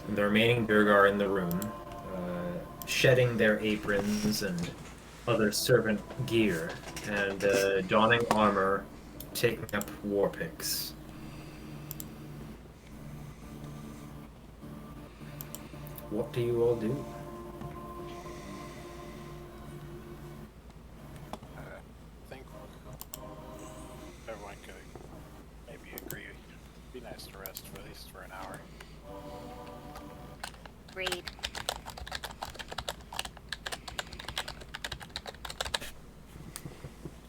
The remaining Durgar are in the room, shedding their aprons and other servant gear, and donning armor, taking up war picks. What do you all do? I think everyone could maybe agree. It'd be nice to rest for at least for an hour. Agreed.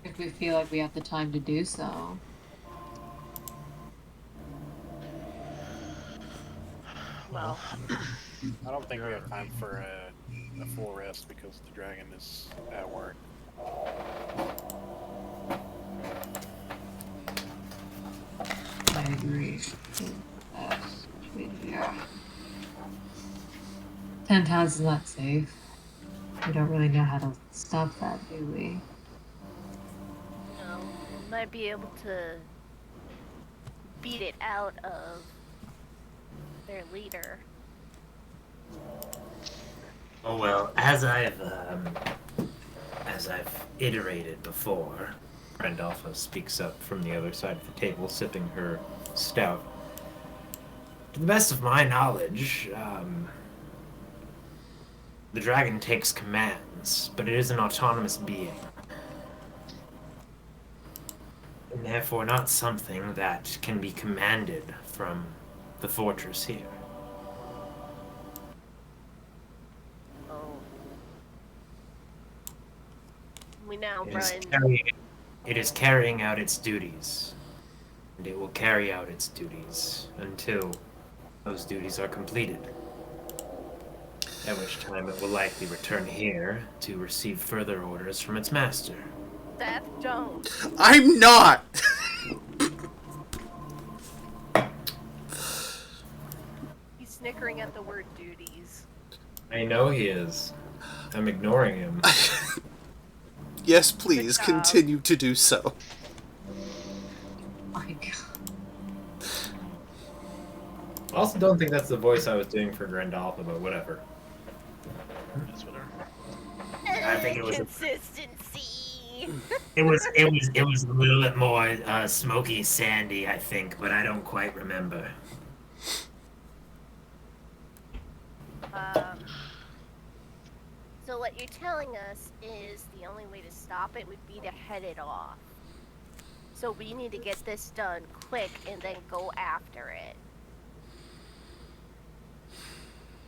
If we feel like we have the time to do so. Well, I don't think we have time for a full rest because the dragon is at work. I agree. Yeah. 10 towns is not safe. We don't really know how to stop that, do we? no, we might be able to beat it out of their leader. Oh well, as I've iterated before, Randolpha speaks up from the other side of the table, sipping her stout. To the best of my knowledge, the dragon takes commands, but it is an autonomous being. And therefore not something that can be commanded from the fortress here. Oh. We now It is carrying out its duties, and it will carry out its duties until those duties are completed. At which time it will likely return here to receive further orders from its master. Seth, don't. I'm not! He's snickering at the word duties. I know he is. I'm ignoring him. Yes, please, job. continue to do so. My god. I also don't think that's the voice I was doing for Grandalfa, but whatever. That's whatever. I think it was Consistency. It was a little bit more smoky, sandy, I think, but I don't quite remember. So what you're telling us is the only way to stop it would be to head it off. So we need to get this done quick and then go after it.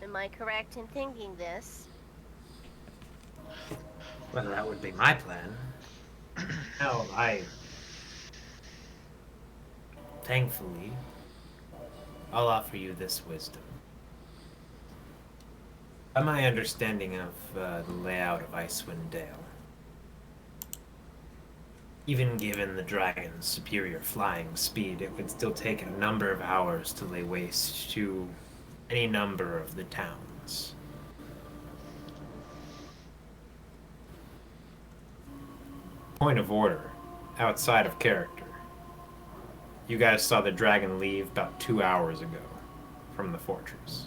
Am I correct in thinking this? Well, that would be my plan. No, thankfully, I'll offer you this wisdom. By my understanding of the layout of Icewind Dale, even given the dragon's superior flying speed, it would still take a number of hours to lay waste to any number of the towns. Point of order, outside of character. You guys saw the dragon leave about 2 hours ago from the fortress.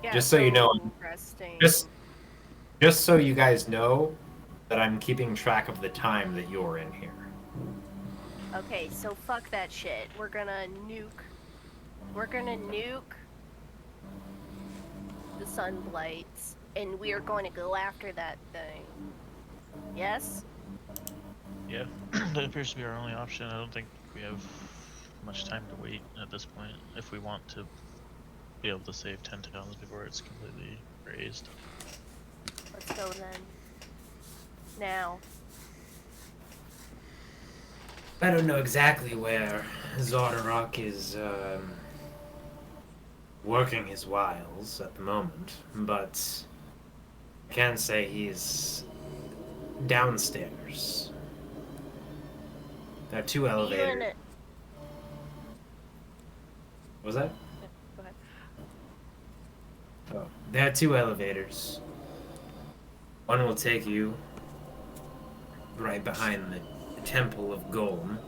Yeah, Just so you know, interesting. just so you guys know that I'm keeping track of the time that you're in here. Okay, so fuck that shit. We're gonna nuke the Sunblights, and we are going to go after that thing. Yes? Yeah, that appears to be our only option. I don't think we have much time to wait at this point if we want to be able to save 10 towns before it's completely razed. Let's go then. Now. I don't know exactly where Zardarok is working his wiles at the moment, but I can say he's downstairs. There are 2 elevators. What was that? Go ahead. Oh, there are 2 elevators. One will take you right behind the Temple of Golem,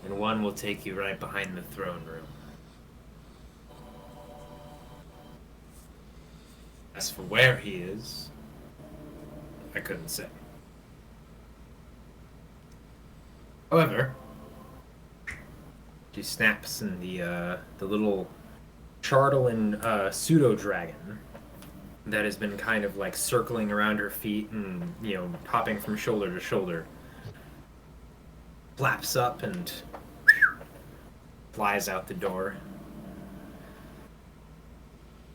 and one will take you right behind the throne room. As for where he is, I couldn't say. However, she snaps, and the little Chartlean pseudo dragon that has been kind of like circling around her feet and hopping from shoulder to shoulder flaps up and flies out the door.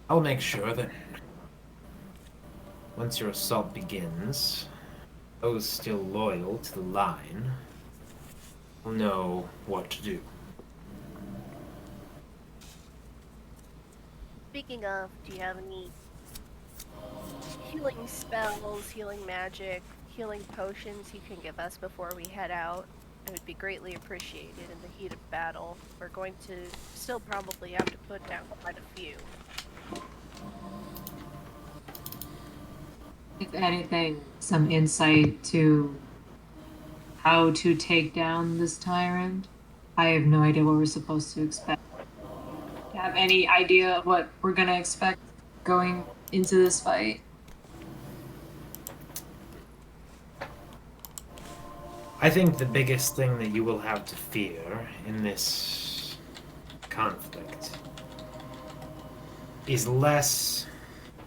I'll make sure that once your assault begins, those still loyal to the line will know what to do. Speaking of, do you have any healing spells, healing magic, healing potions you can give us before we head out? It would be greatly appreciated in the heat of battle. We're going to still probably have to put down quite a few. If anything, some insight to how to take down this tyrant. I have no idea what we're supposed to expect. Do you have any idea of what we're gonna expect going into this fight? I think the biggest thing that you will have to fear in this conflict is less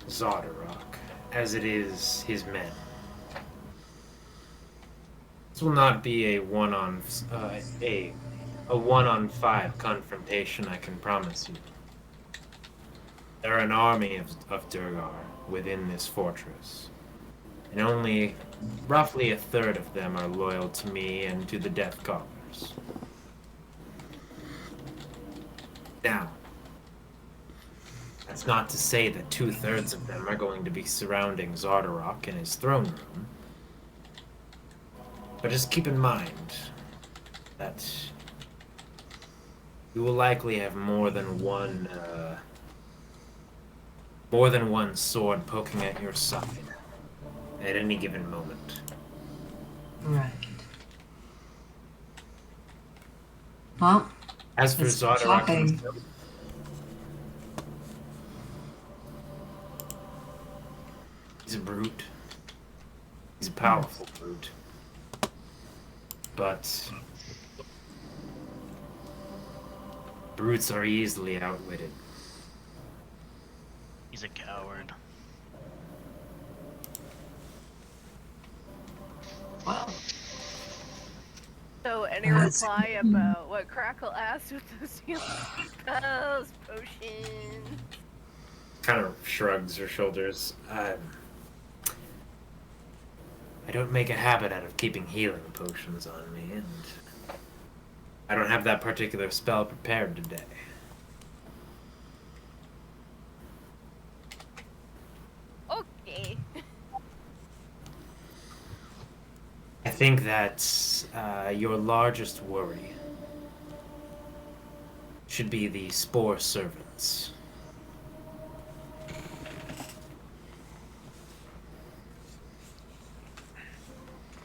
Zodorok as it is his men. This will not be a one-on-5 confrontation, I can promise you. There are an army of Durgar within this fortress, and only roughly a third of them are loyal to me and to the Death Callers. Now, that's not to say that 2/3 of them are going to be surrounding Zodorok in his throne room. But just keep in mind that you will likely have more than one sword poking at your side at any given moment. Right. Well, As for it's Zodorok shocking. himself, he's a brute. He's a powerful brute. But brutes are easily outwitted. He's a coward. Well, So, any That's- reply about what Crackle asked with those healing spells, potions? Kind of shrugs her shoulders. I don't make a habit out of keeping healing potions on me, and I don't have that particular spell prepared today. Okay. I think that your largest worry should be the spore servants.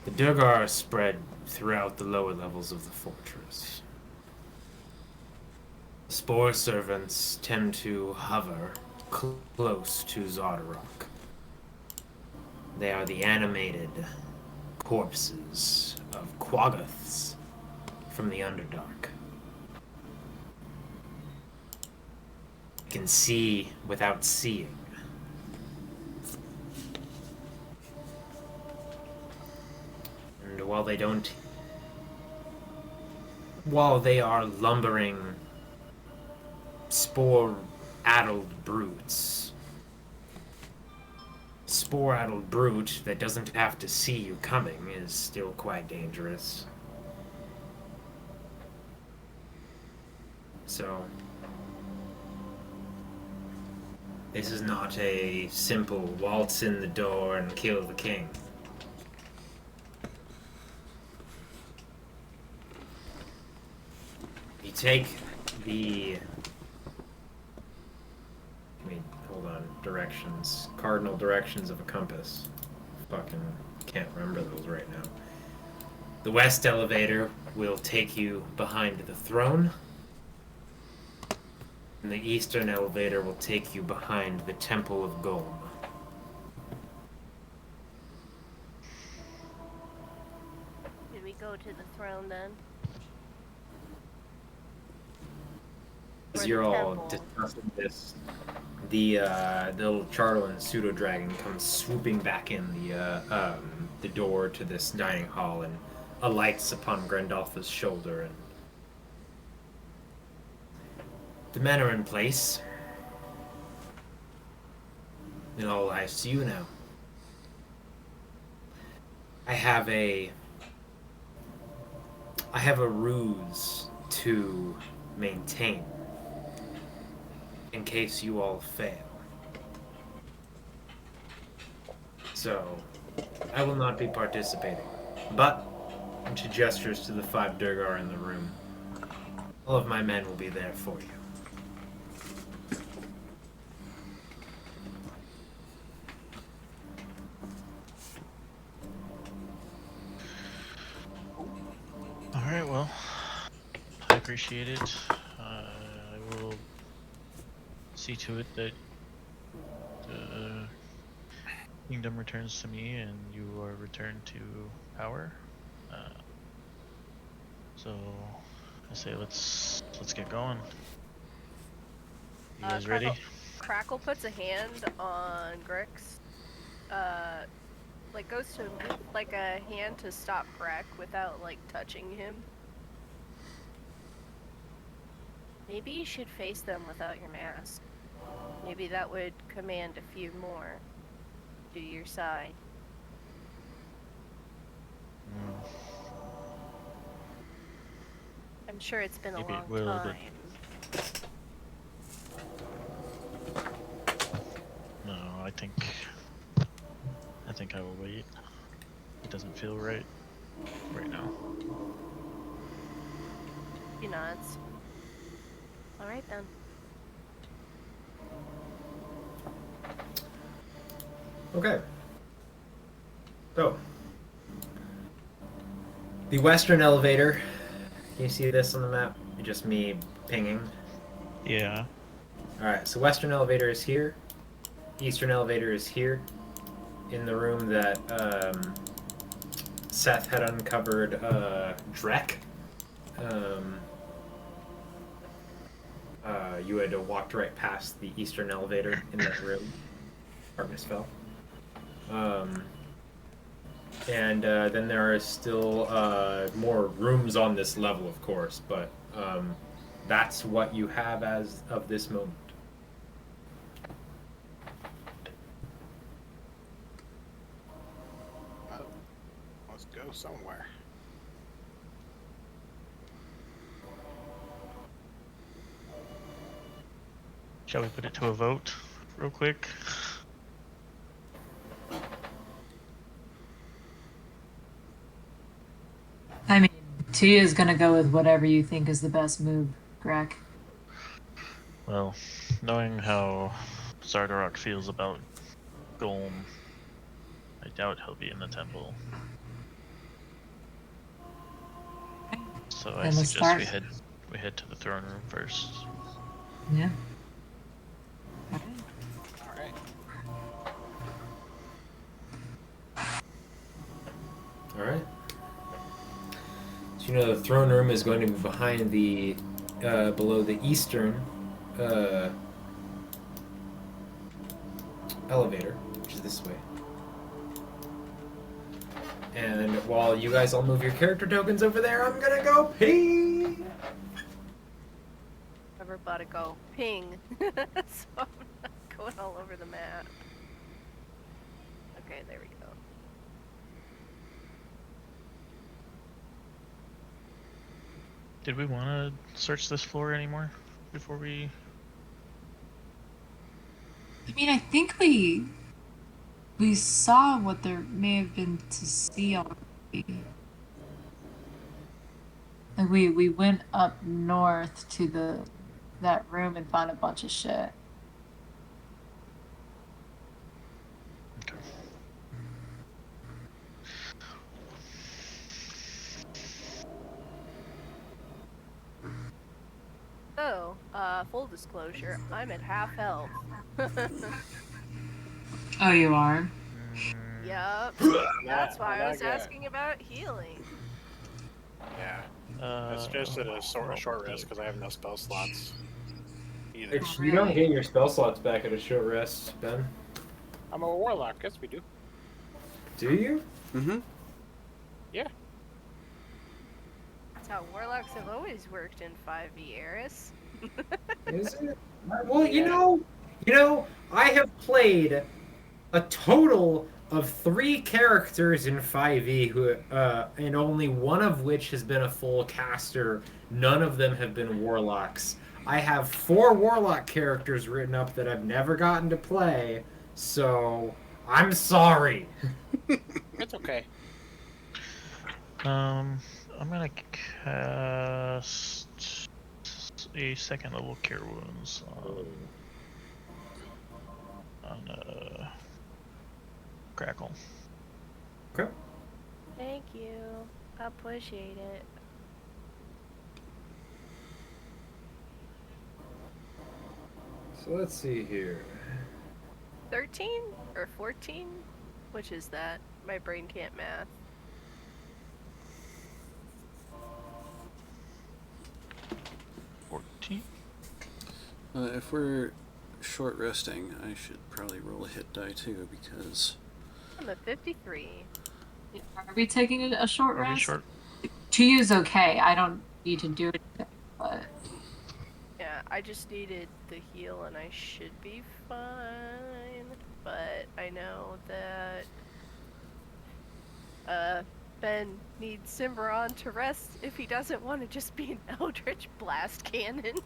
The Durgar are spread throughout the lower levels of the fortress. The spore servants tend to hover close to Zodorok. They are the animated corpses of Quaggoths from the Underdark. You can see without seeing. And while they are lumbering, spore-addled brutes, spore-addled brute that doesn't have to see you coming is still quite dangerous. So, this is not a simple waltz in the door and kill the king. You take the... hold on. Directions. Cardinal directions of a compass. Fucking can't remember those right now. The west elevator will take you behind the throne. And the eastern elevator will take you behind the Temple of Golm. to the throne then. As Or you're the all temple. discussing this, the little Charlton pseudo dragon comes swooping back in the door to this dining hall and alights upon Grandolpha's shoulder. And the men are in place. In all lives to you now. I have a ruse to maintain in case you all fail. So, I will not be participating. But, and she gestures to the 5 Durgar in the room, all of my men will be there for you. Alright, well, I appreciate it. I will see to it that the kingdom returns to me and you are returned to power. So I say let's get going. You guys ready? Crackle puts a hand on Grix. Like goes to move like a hand to stop Greg without like touching him. Maybe you should face them without your mask. Maybe that would command a few more to your side. I'm sure it's been Maybe a it long will, time. No, I think I will wait. It doesn't feel right now. He nods. Alright then. Okay. So, the western elevator. Can you see this on the map? Just me pinging. Yeah. Alright, so western elevator is here. Eastern elevator is here. In the room that Seth had uncovered Drek. You had walked right past the eastern elevator in that room. Darkness fell. And then there are still more rooms on this level, of course, but that's what you have as of this moment. Well, let's go somewhere. Shall we put it to a vote real quick? I mean, Tia's gonna go with whatever you think is the best move, Greg. Well, knowing how Zardarok feels about Golem, I doubt he'll be in the temple. So I Then let's suggest start. we head to the throne room first. Yeah. All right. Alright. So you know the throne room is going to be behind the, below the eastern elevator, which is this way. And while you guys all move your character tokens over there, I'm gonna go pee! Everybody go ping. So I'm not going all over the map. Okay, there we go. Did we want to search this floor anymore before we? I mean, I think we saw what there may have been to see already. Like we went up north to that room and found a bunch of shit. Okay. So, full disclosure, I'm at half health. Oh, you are? Yup. That's why I was asking about healing. Yeah. It's just at a short rest because I have no spell slots. Either. Which you don't get your spell slots back at a short rest, Ben. I'm a warlock. Yes, we do. Do you? Mm-hmm. Yeah. That's how warlocks have always worked in 5e Eris. Is it? Well, you know, I have played a total of 3 characters in 5e who, and only one of which has been a full caster. None of them have been warlocks. I have 4 warlock characters written up that I've never gotten to play, so I'm sorry. It's okay. I'm gonna cast a second level cure wounds on Crackle. Okay. Thank you. I appreciate it. So let's see here. 13 or 14? Which is that? My brain can't math. If we're short resting, I should probably roll a hit die too, because I'm a 53. Are we taking a short Are we rest? short? 2 is okay. I don't need to do it, but Yeah, I just needed the heal and I should be fine. But I know that Ben needs Cimbron to rest if he doesn't want to just be an Eldritch Blast Cannon.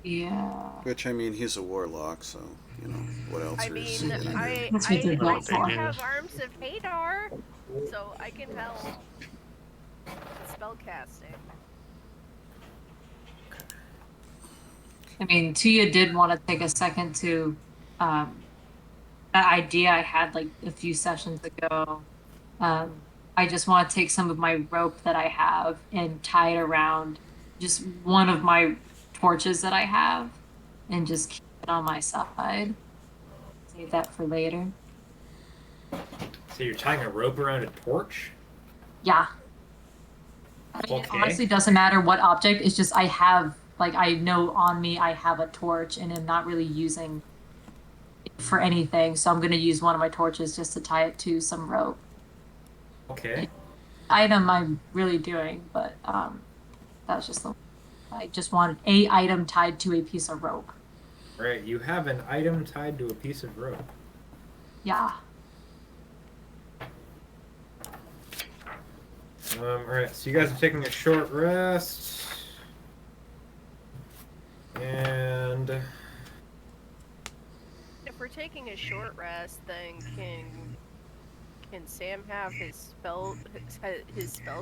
yeah. which I mean, he's a warlock, so you know what else I is. mean, in it? That's what they're I built do for. have Arms of Hadar, so I can help with spellcasting. I mean, Tia did want to take a second to that idea I had like a few sessions ago. I just want to take some of my rope that I have and tie it around just one of my torches that I have and just keep it on my side. Save that for later. So you're tying a rope around a torch? Yeah. I mean, Okay. it honestly doesn't matter what object. It's just I have, like, I know on me I have a torch and I'm not really using it for anything. So I'm going to use one of my torches just to tie it to some rope. Okay. Item I'm really doing, but that's just the. I just wanted a item tied to a piece of rope. Right, you have an item tied to a piece of rope. Yeah. Alright, so you guys are taking a short rest. And If we're taking a short rest, then can Sam have his spell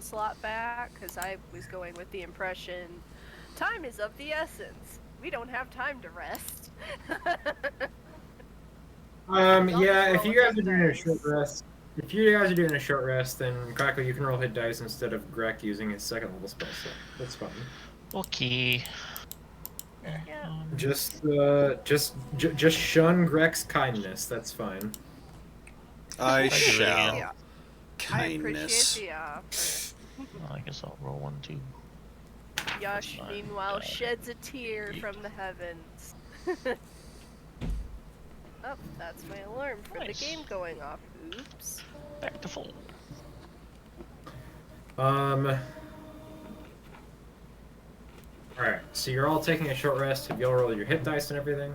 slot back? Because I was going with the impression time is of the essence. We don't have time to rest. yeah, if you guys are doing a dice. short rest, then Crackle, you can roll hit dice instead of Greg using his second level spell slot. That's fine. Okay. Yeah. Just shun Greg's kindness. That's fine. I do it shall. again. I appreciate Kindness. the offer. Well, I guess I'll roll 1 too. Yash, Fine. meanwhile, sheds a tear from the heavens. Oh, that's my alarm for Nice. the game going off. Oops. Back to full. Alright, so you're all taking a short rest. Have y'all rolled your hit dice and everything?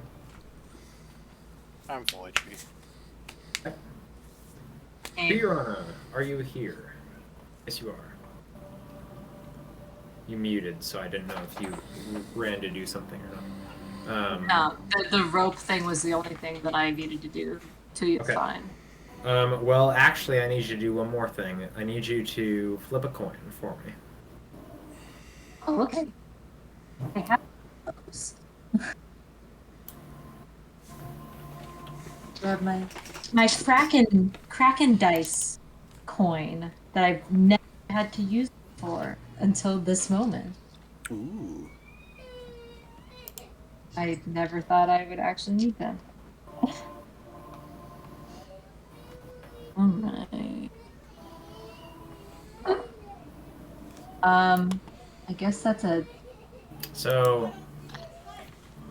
I'm full HP. Fiona, are you here? Yes, you are. You muted, so I didn't know if you ran to do something or not. No, the rope thing was the only thing that I needed to do. To you, Okay. fine. Well, actually, I need you to do one more thing. I need you to flip a coin for me. Oh, okay. I have those. I have my Kraken dice coin that I've never had to use before until this moment. Ooh. I never thought I would actually need them. Alright. I guess that's a. So,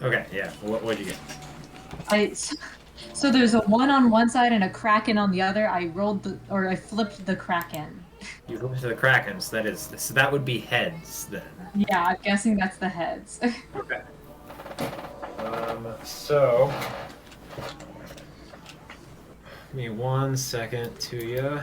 okay, yeah. What'd you get? So there's a 1 on one side and a kraken on the other. I flipped the kraken. You go to the Krakens. So that would be heads then. Yeah, I'm guessing that's the heads. Okay. So, give me 1 second to you.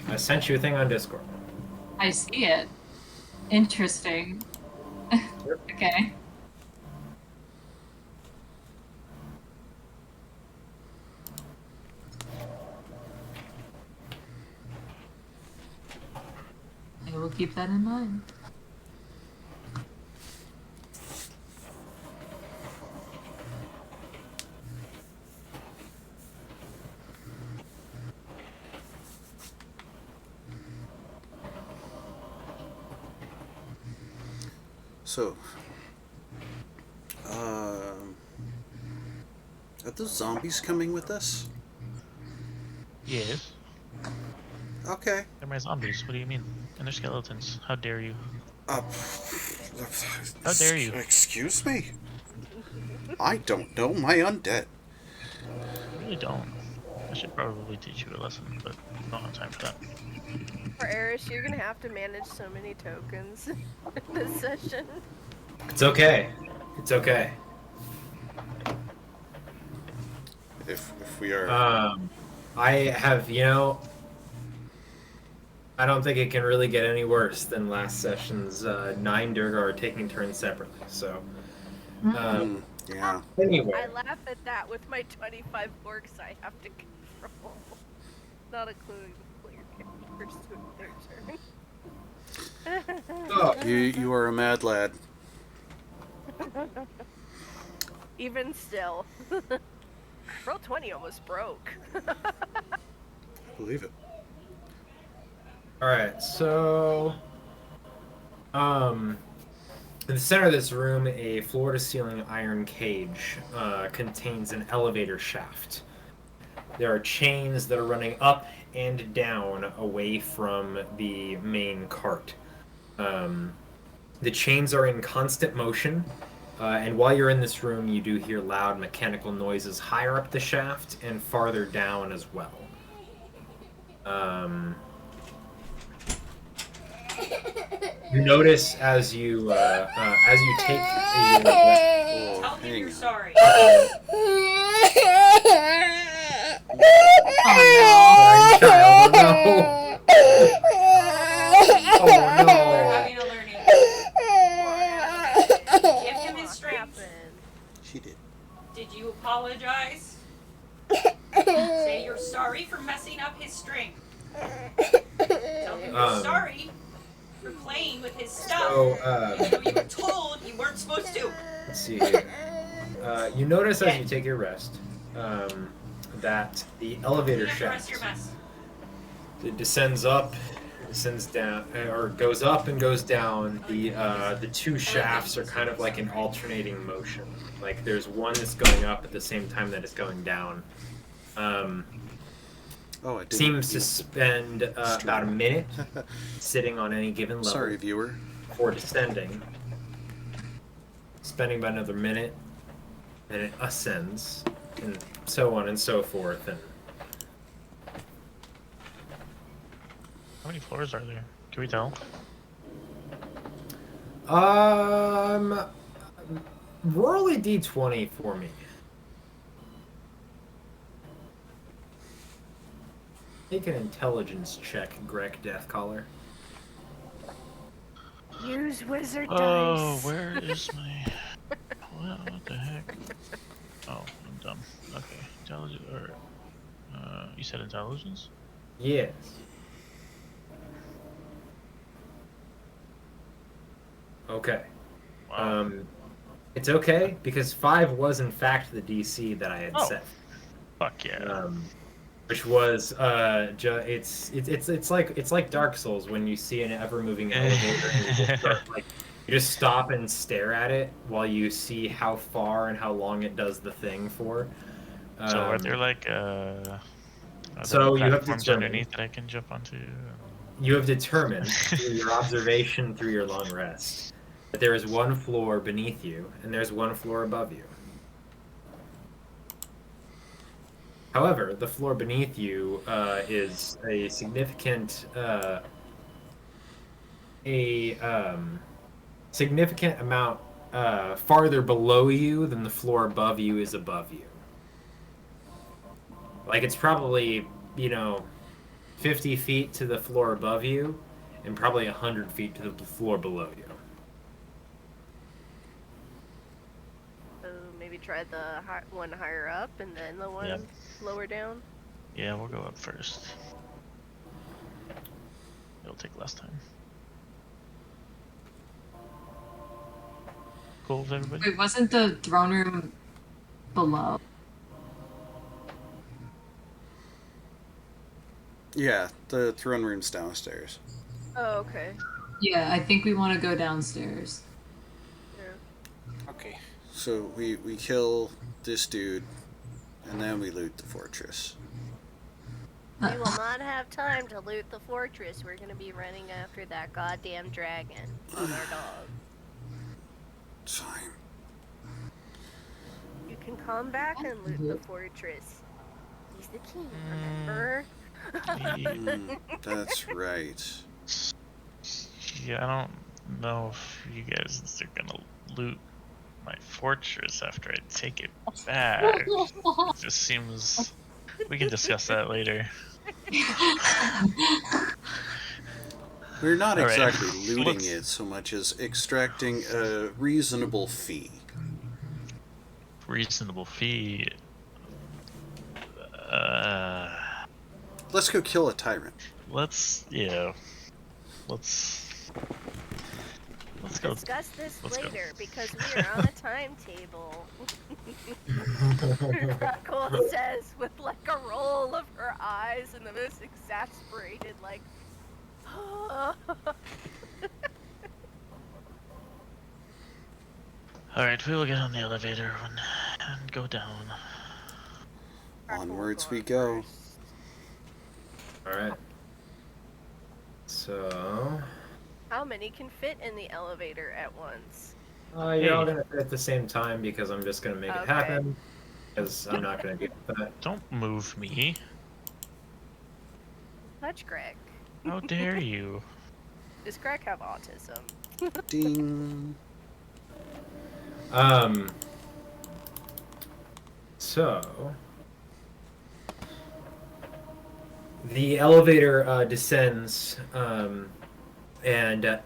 I sent you a thing on Discord. I see it. Interesting. Okay. I will keep that in mind. So, are those zombies coming with us? Yes. Okay. They're my zombies. What do you mean? And they're skeletons. How dare you? Uh, How dare you? Excuse me? I don't know my undead. I really don't. I should probably teach you a lesson, but I don't have time for that. For Eris, you're gonna have to manage so many tokens this session. It's okay. It's okay. If we are... I have, I don't think it can really get any worse than last session's 9 Durgar taking turns separately. So, yeah. anyway. I laugh at that with my 25 orcs I have to control. Not including the player characters doing their turn. Oh, You are a mad lad. Even still. Roll 20 almost broke. Believe it. Alright, so in the center of this room, a floor-to-ceiling iron cage contains an elevator shaft. There are chains that are running up and down away from the main cart. The chains are in constant motion, and while you're in this room, you do hear loud mechanical noises higher up the shaft and farther down as well. You notice as you take a Tell him you're sorry. child, no. Oh We're no. having a learning. Give him his strength. She did. Did you apologize? Say you're sorry for messing up his string. Tell him you're sorry for playing with his stuff. So, even though you were told you weren't supposed to. let's see here. You notice as you take your rest that the elevator Clean up the rest shaft of your mess. it descends up, descends down, or goes up and goes down. The two shafts are kind of like in alternating motion. Like there's one that's going up at the same time that it's going down. Oh, I did. Seems to spend about a minute sitting on any given level. Sorry, viewer. Before descending. Spending about another minute, and it ascends, and so on and so forth. And How many floors are there? Can we tell? roll a d20 for me. Make an intelligence check, Greg Deathcaller. Use wizard Oh, dice. where is my... What the heck? Oh, I'm dumb. Okay, intelligence, or... you said intelligence? Yes. Okay. Wow. It's okay because 5 was in fact the DC that I had Oh. set. Fuck yeah. Which was it's like Dark Souls when you see an ever moving elevator and you just start, like, you just stop and stare at it while you see how far and how long it does the thing for. So are there like So you have platforms determined underneath that I can jump onto? you have determined through your observation through your long rest that there is one floor beneath you and there's one floor above you. However, the floor beneath you is a significant significant amount farther below you than the floor above you is above you. Like it's probably 50 feet to the floor above you, and probably 100 feet to the floor below you. So maybe try the one higher up and then the one Yep. lower down. Yeah, we'll go up first. It'll take less time. Cool with everybody? Wait, wasn't the throne room below? Yeah, the throne room's downstairs. Oh, okay. Yeah, I think we want to go downstairs. Yeah. Okay. So we kill this dude, and then we loot the fortress. We will not have time to loot the fortress. We're gonna be running after that goddamn dragon on our dog. It's fine. You can come back and loot the fortress. He's the king, remember? That's right. Yeah, I don't know if you guys are gonna loot my fortress after I take it back. It just seems... We can discuss that later. We're not All right. exactly looting Let's- it so much as extracting a reasonable fee. Reasonable fee. Let's go kill a tyrant. Let's go. Discuss this let's go. later because we are on a timetable. Crackle says with like a roll of her eyes and the most exasperated, like. Alright, we will get on the elevator and go down. Onwards we go. Alright. So How many can fit in the elevator at once? you're all gonna fit at the same time because I'm just gonna make it Okay. happen. Because I'm not gonna get that. Don't move me. Touch Greg. How dare you? Does Greg have autism? Ding. So the elevator descends and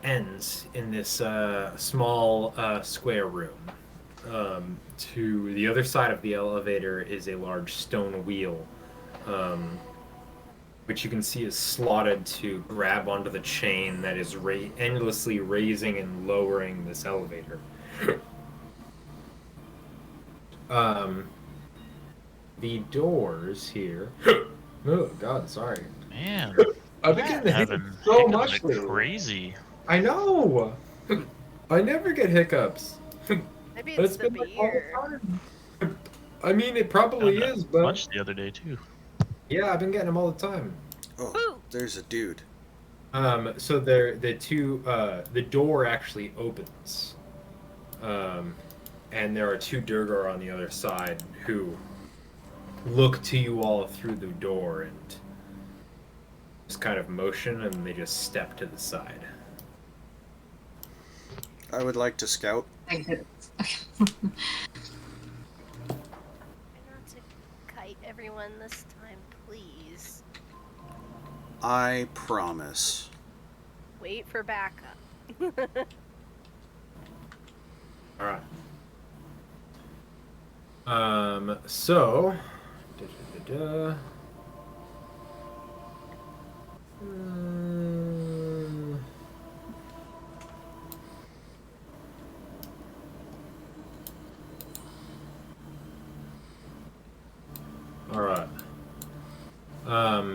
ends in this small square room. To the other side of the elevator is a large stone wheel, which you can see is slotted to grab onto the chain that is endlessly raising and lowering this elevator. The doors here. Oh God, sorry. Man, I've been getting the having hiccups so hiccups much like lately. crazy. I know. I never get hiccups. Maybe But it's the been like all the beer. time. I mean, it probably Found a is, but bunch the other day too. yeah, I've been getting them all the time. Oh, Ooh. there's a dude. So the door actually opens, and there are two Durgar on the other side who look to you all through the door and just kind of motion, and they just step to the side. I would like to scout. Thank you. Try not to kite everyone this time, please. I promise. Wait for backup. All right. So. Da-da-da-da. Alright.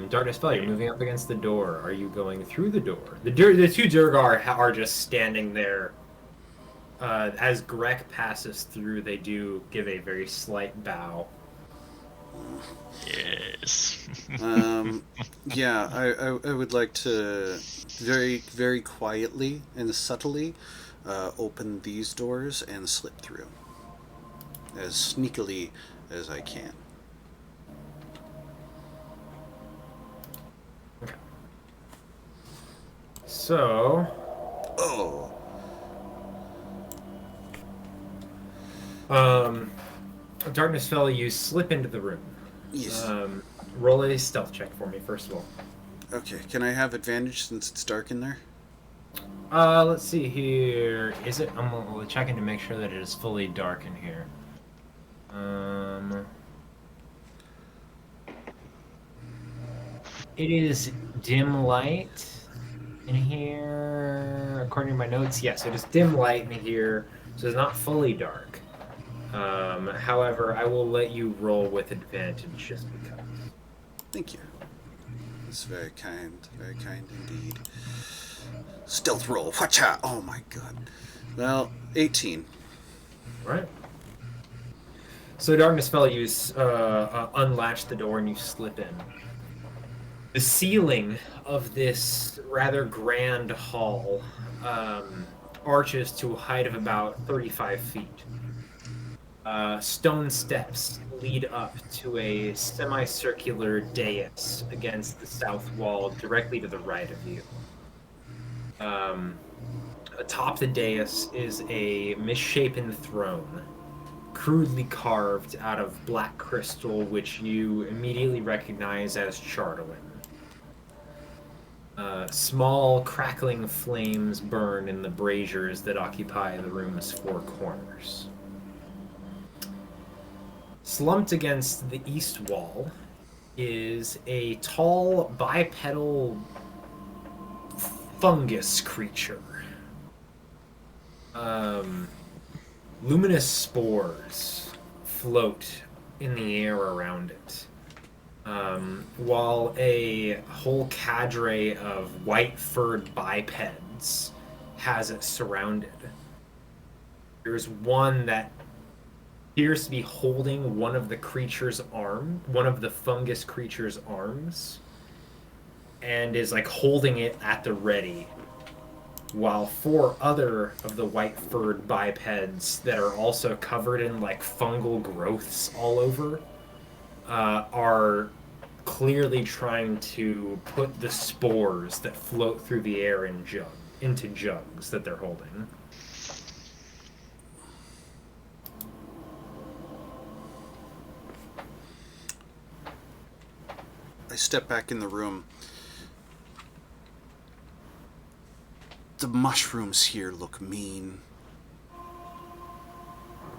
Darkness Spell, you're moving up against the door. Are you going through the door? The two Durgar are just standing there. As Grek passes through, they do give a very slight bow. Yes. Yeah, I would like to very, very quietly and subtly open these doors and slip through as sneakily as I can. Okay. So, Oh, Darkness Spell, you slip into the room. yes. Roll a stealth check for me, first of all. Okay, can I have advantage since it's dark in there? Let's see here. Is it? I'm checking to make sure that it is fully dark in here. It is dim light in here. According to my notes, yes, it is dim light in here, so it's not fully dark. However, I will let you roll with advantage just because. Thank you. That's very kind indeed. Stealth roll. Whatcha? Oh my god. Well, 18. Right. So Darkness Spell, you unlatch the door and you slip in. The ceiling of this rather grand hall arches to a height of about 35 feet. Stone steps lead up to a semicircular dais against the south wall directly to the right of you. Atop the dais is a misshapen throne, crudely carved out of black crystal, which you immediately recognize as Chardoin. Small, crackling flames burn in the braziers that occupy the room's four corners. Slumped against the east wall is a tall, bipedal fungus creature. Luminous spores float in the air around it, while a whole cadre of white-furred bipeds has it surrounded. There's one that appears to be holding one of the fungus creature's arms, and is like holding it at the ready, while four other of the white-furred bipeds that are also covered in like fungal growths all over are clearly trying to put the spores that float through the air into jugs that they're holding. I step back in the room. The mushrooms here look mean.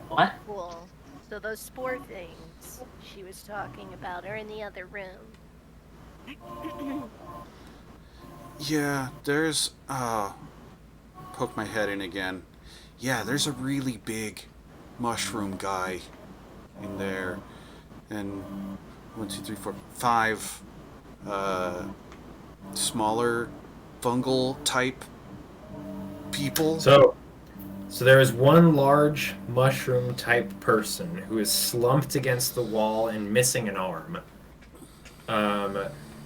What? Cool. So those spore things she was talking about are in the other room. Yeah, there's poke my head in again. Yeah, there's a really big mushroom guy in there. And 1, 2, 3, 4, 5 smaller fungal type people. So there is one large mushroom type person who is slumped against the wall and missing an arm.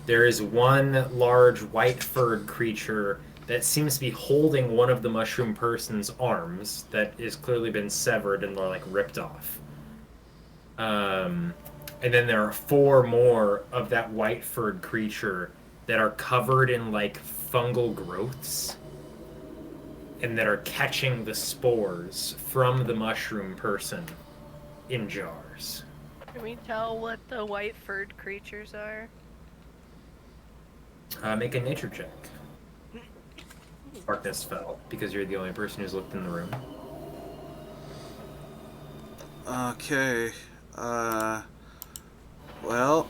There is one large white-furred creature that seems to be holding one of the mushroom person's arms that has clearly been severed and like ripped off. And then there are four more of that white-furred creature that are covered in like fungal growths and that are catching the spores from the mushroom person in jars. Can we tell what the white furred creatures are? Make a nature check. Darkness fell, because you're the only person who's looked in the room. Okay. Well,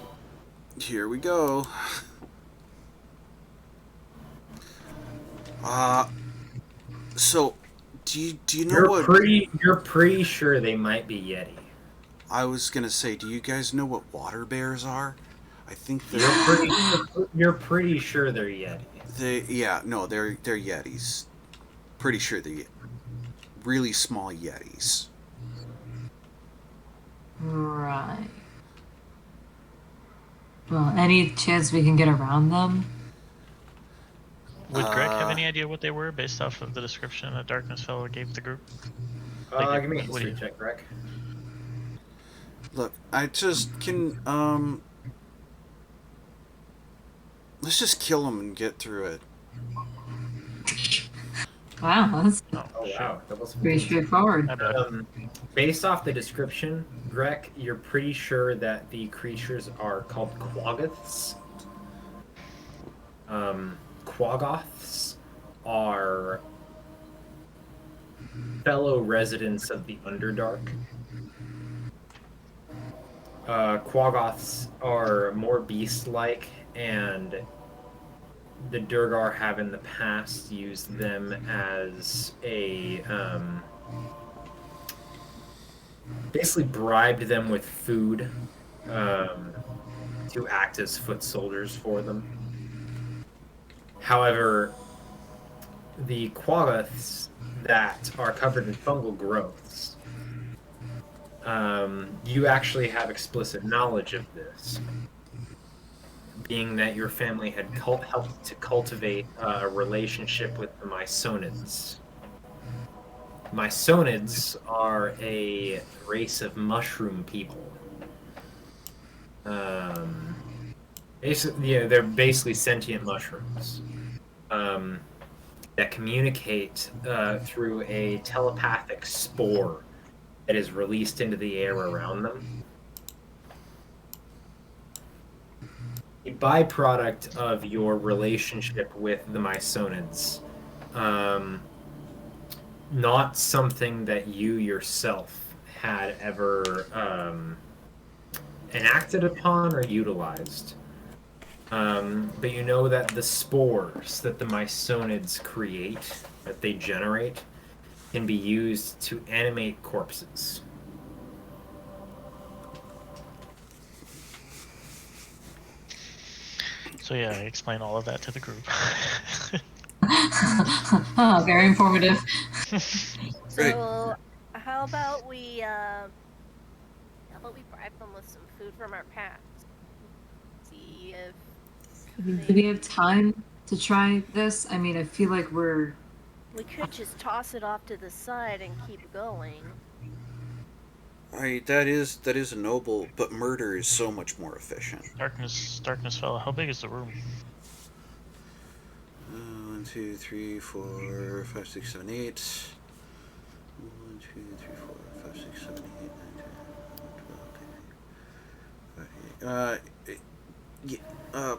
here we go. So, do you know what? You're pretty sure they might be Yeti. I was gonna say, do you guys know what water bears are? I think You're pretty sure they're Yeti. they're Yetis. Pretty sure they're really small Yetis. Right. Well, any chance we can get around them? Would Greg have any idea what they were based off of the description that Darkness Fellow gave the group? Give me a what do history you- check, Greg. Look, I just can let's just kill them and get through it. Wow, that's Oh shit. wow, that was pretty straightforward. My bad. Based off the description, Greg, you're pretty sure that the creatures are called quaggoths. Quaggoths are fellow residents of the Underdark. Quaggoths are more beast-like, and the Durgar have in the past used them as a basically bribed them with food to act as foot soldiers for them. However, the quaggoths that are covered in fungal growths, you actually have explicit knowledge of this, being that your family had helped to cultivate a relationship with the Mysonids. Mysonids are a race of mushroom people. They're basically sentient mushrooms that communicate through a telepathic spore that is released into the air around them. A byproduct of your relationship with the Mysonids, not something that you yourself had ever enacted upon or utilized. But you know that the spores that the Mysonids create, that they generate, can be used to animate corpses. So yeah, I explain all of that to the group. Oh, very informative. So, how about we bribe them with some food from our past? See if Do we have time to try this? I mean, I feel like we're. we could just toss it off to the side and keep going. That is a noble, but murder is so much more efficient. Darkness Fellow, how big is the room? 1, 2, 3, 4, 5, 6, 7, 8. 1, 2, 3, 4, 5, 6, 7, 8, 9, 10, 11, 12, 13.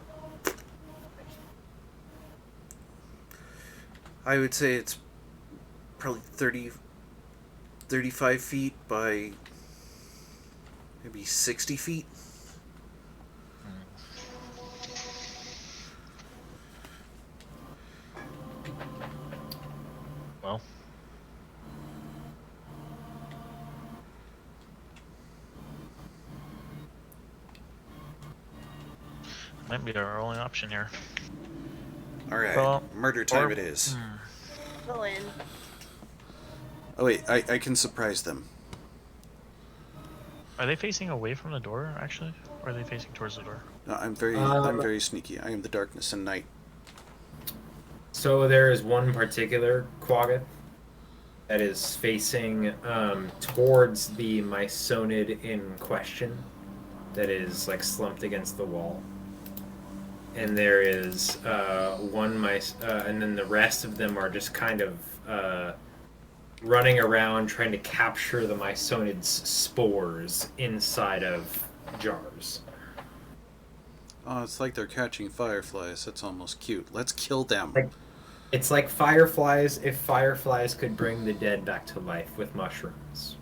I would say it's probably 35 feet by maybe 60 feet. Well, might be our only option here. Alright, Well, murder time it is. Go in. Oh wait, I can surprise them. Are they facing away from the door, actually? Or are they facing towards the door? No, I'm very sneaky. I am the darkness and night. So there is one particular quaggoth that is facing towards the Mysonid in question, that is like slumped against the wall. And there is one and then the rest of them are just kind of running around trying to capture the Mysonid's spores inside of jars. Oh, it's like they're catching fireflies. That's almost cute. Let's kill them. It's like fireflies if fireflies could bring the dead back to life with mushrooms.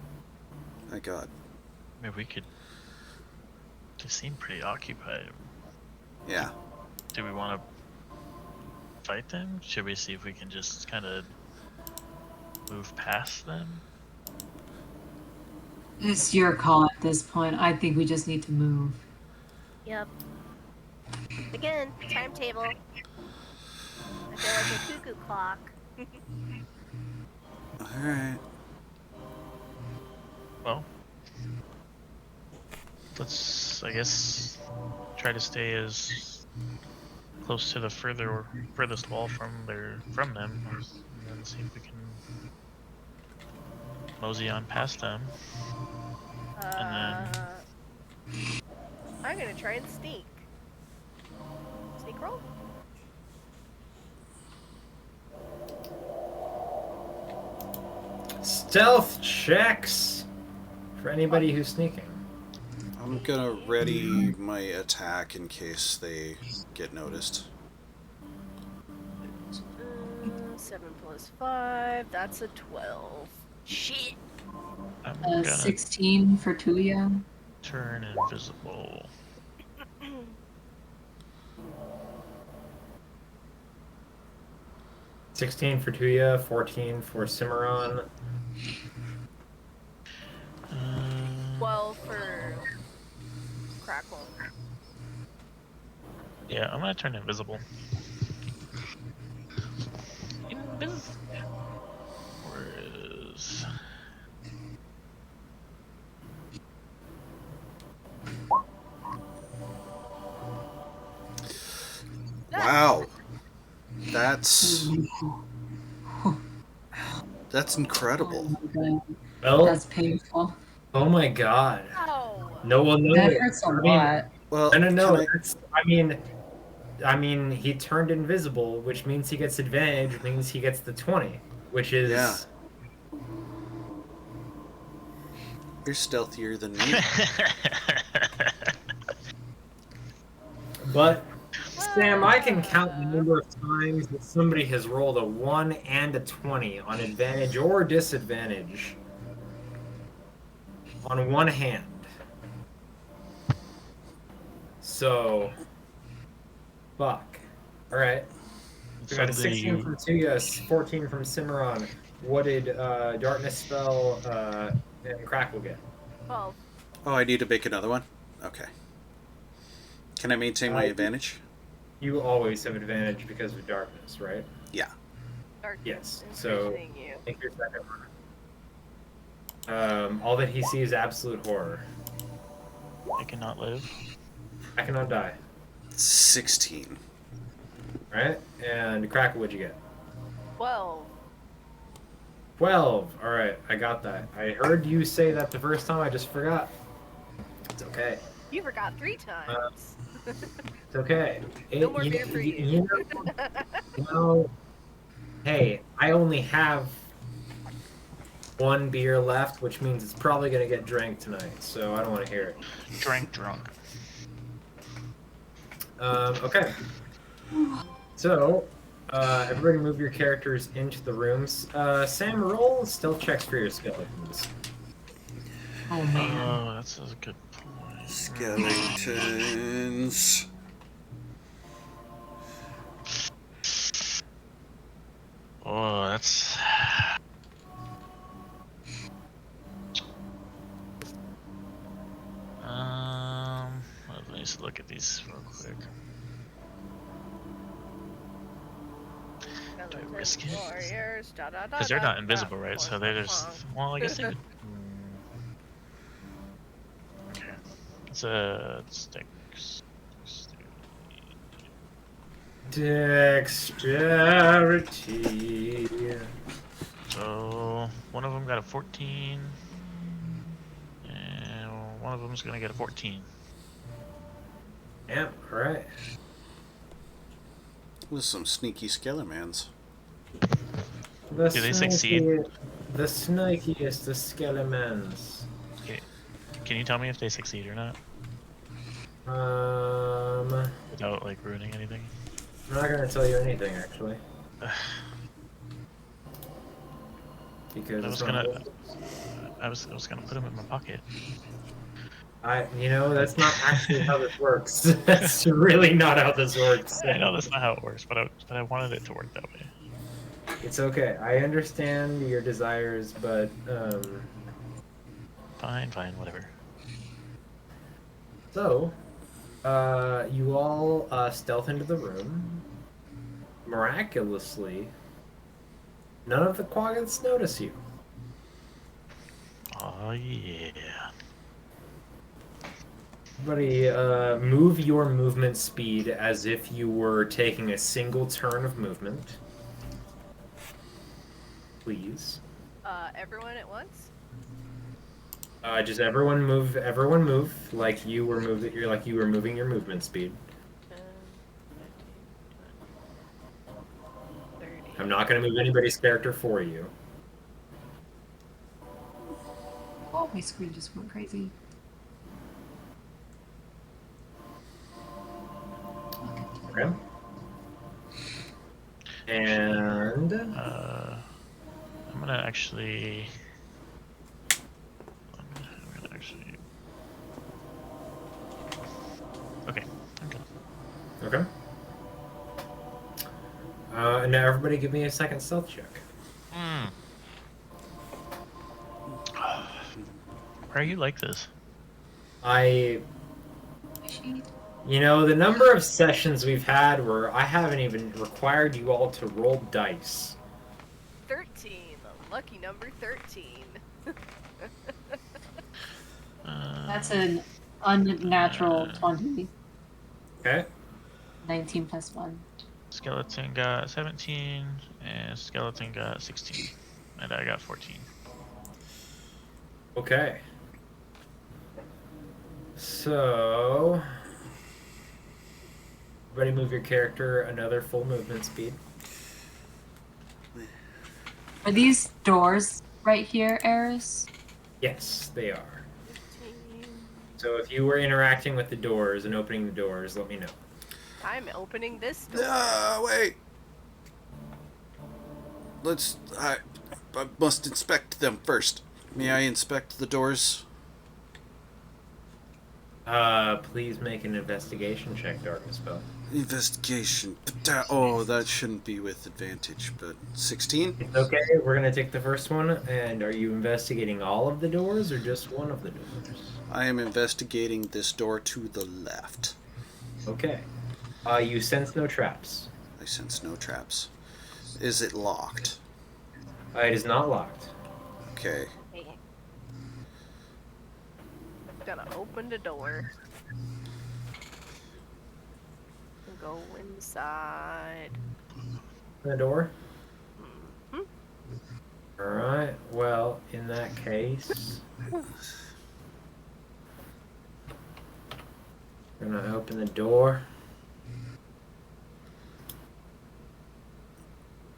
My God. Maybe we could. They seem pretty occupied. Yeah. Do we want to fight them? Should we see if we can just kind of move past them? It's your call at this point. I think we just need to move. Yep. Again, timetable. I feel like a cuckoo clock. Alright. Well, let's, I guess, try to stay as close to the furthest wall from them, and then see if we can mosey on past them. And I'm gonna try and sneak. Sneak roll? Stealth checks for anybody who's sneaking. I'm gonna ready my attack in case they get noticed. 7 plus 5, that's a 12. Shit! I'm gonna 16 for Tuya. turn invisible. 16 for Tuya, 14 for Cimarron. 12 for Crackle. Yeah, I'm gonna turn invisible. Where is... Wow. That's incredible. Oh my God. Well, That's painful. oh my god. Ow! No one knows. That hurts a lot. Well, No. can That's, I mean, he turned invisible, which means he gets advantage, which means he gets the 20, which is... Yeah. You're stealthier than me. But, Sam, I can count the number of times that somebody has rolled a 1 and a 20 on advantage or disadvantage on one hand. So, fuck. Alright. We got a 16 from Tuya, 14 from Cimarron. What did Darkness Spell and Crackle get? 12. Oh, I need to make another one? Okay. Can I maintain my advantage? You always have advantage because of darkness, right? Yeah. Yes. Darkness So imprisoning you. make your second one. All that he sees is absolute horror. I cannot live. I cannot die. 16. Alright? And Crackle, what'd you get? 12. 12. Alright, I got that. I heard you say that the first time, I just forgot. It's okay. You forgot 3 times. It's okay. No more beer for you. You know, hey, I only have 1 beer left, which means it's probably going to get drank tonight, so I don't want to hear it. Drunk. Okay. So, everybody move your characters into the rooms. Sam, roll stealth checks for your skeletons. Oh man. Oh, that's a good point. Skeletons. Oh, that's... Let me just look at these real quick. Do I risk it? Warriors, Because they're not invisible, right? So they're just... Well, I guess they would... Okay. It's a... Dexterity. So, one of them got a 14. And one of them's gonna get a 14. Yep, alright. With some sneaky skelemans. Do they succeed? The snakiest of skelemans. Okay. Can you tell me if they succeed or not? Without, like, ruining anything? I'm not gonna tell you anything, actually. Because I was gonna put them in my pocket. You know, that's not actually how this works. That's really not how this works. I know that's not how it works, but I wanted it to work that way. It's okay. I understand your desires, but Fine, whatever. So, you all stealth into the room. Miraculously, none of the Quaggants notice you. Oh yeah. Everybody, move your movement speed as if you were taking a single turn of movement. Please. Everyone at once? Just everyone move. Everyone move like you were moving. You're like you were moving your movement speed. 10, 15, 20, 30. I'm not going to move anybody's character for you. Oh, my screen just went crazy. Okay. And I'm gonna actually. Okay, I'm good. okay. And now everybody, give me a second stealth check. Why are you like this? You know, the number of sessions we've had where I haven't even required you all to roll dice. 13. The lucky number 13. That's an unnatural 20. Okay. 19 plus 1. Skeleton got 17, and Skeleton got 16, and I got 14. Okay. So, everybody move your character another full movement speed. Are these doors right here, Eris? Yes, they are. 15. So if you were interacting with the doors and opening the doors, let me know. I'm opening this door. Wait. I must inspect them first. May I inspect the doors? Please make an investigation check, Darkness Spell. Investigation. That shouldn't be with advantage, but 16? It's okay, we're gonna take the first one. And are you investigating all of the doors or just one of the doors? I am investigating this door to the left. Okay. You sense no traps. I sense no traps. Is it locked? It is not locked. Okay. Gonna open the door. And go inside. The door? Hmm? Alright, well, in that case... we're gonna open the door.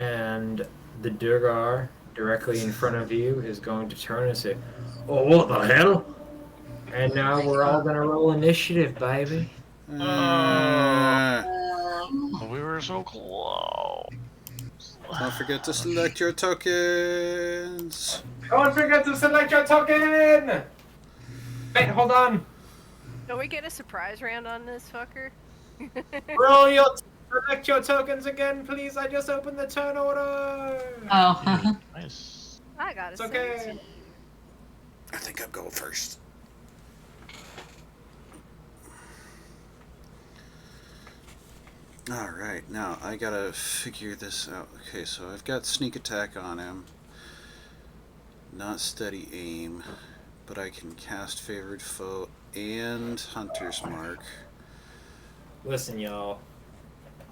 And the Durgar directly in front of you is going to turn and say, "Oh, what the hell?" And now we're all gonna roll initiative, baby. We were so close. Don't forget to select your tokens. Don't forget to select your token! Wait, hold on. Don't we get a surprise round on this fucker? Select your tokens again, please. I just opened the turn order. Oh. Nice. I got a It's okay. 17. I think I'm going first. Alright, now I gotta figure this out. Okay, so I've got sneak attack on him. Not steady aim, but I can cast favored foe and hunter's mark. Listen, y'all.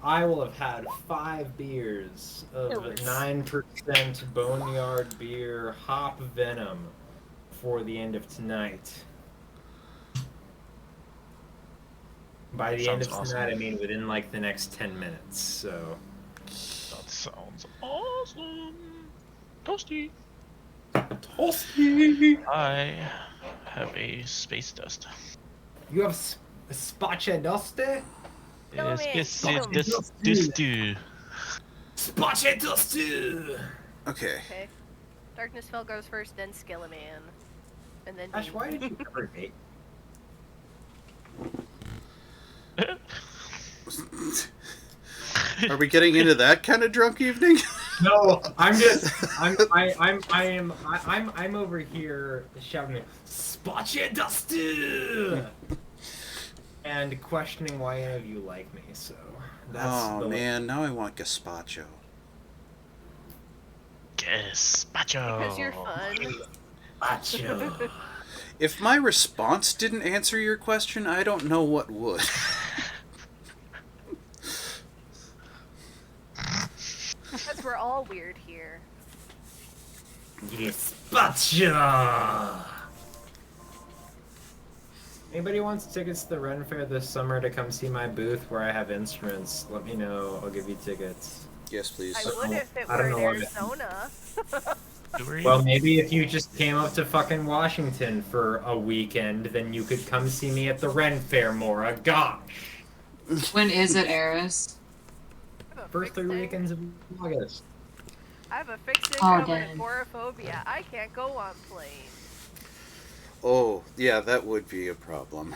I will have had 5 beers of 9% Boneyard beer hop venom before the end of tonight. By the end of Sounds tonight, awesome. I mean within like the next 10 minutes, so. That sounds awesome. Toasty. Toasty! I have a space dust. You have a spotcha dusty? No, man, Yes, kill him. dusty. Spotcha dusty! Okay. Okay. Darkness Fell goes first, then Skeleman. And then Ash, me. why did you cover me? Are we getting into that kind of drunk evening? No, I'm over here shouting, gazpacho duster, and questioning why any of you like me. So that's Oh man, now I want gazpacho. Gazpacho. Because you're fun. Gazpacho. If my response didn't answer your question, I don't know what would. Because we're all weird here. Gazpacho. Anybody wants tickets to the Ren Fair this summer to come see my booth where I have instruments? Let me know. I'll give you tickets. Yes, please. I would if it I were don't in know why. Arizona. Well, maybe if you just came up to fucking Washington for a weekend, then you could come see me at the Ren Fair, Mora. Gosh. When is it, Eris? I have a First 3 fixing- weekends of August. I have a fixed Oh, income and dang. agoraphobia. I can't go on planes. Oh, yeah, that would be a problem.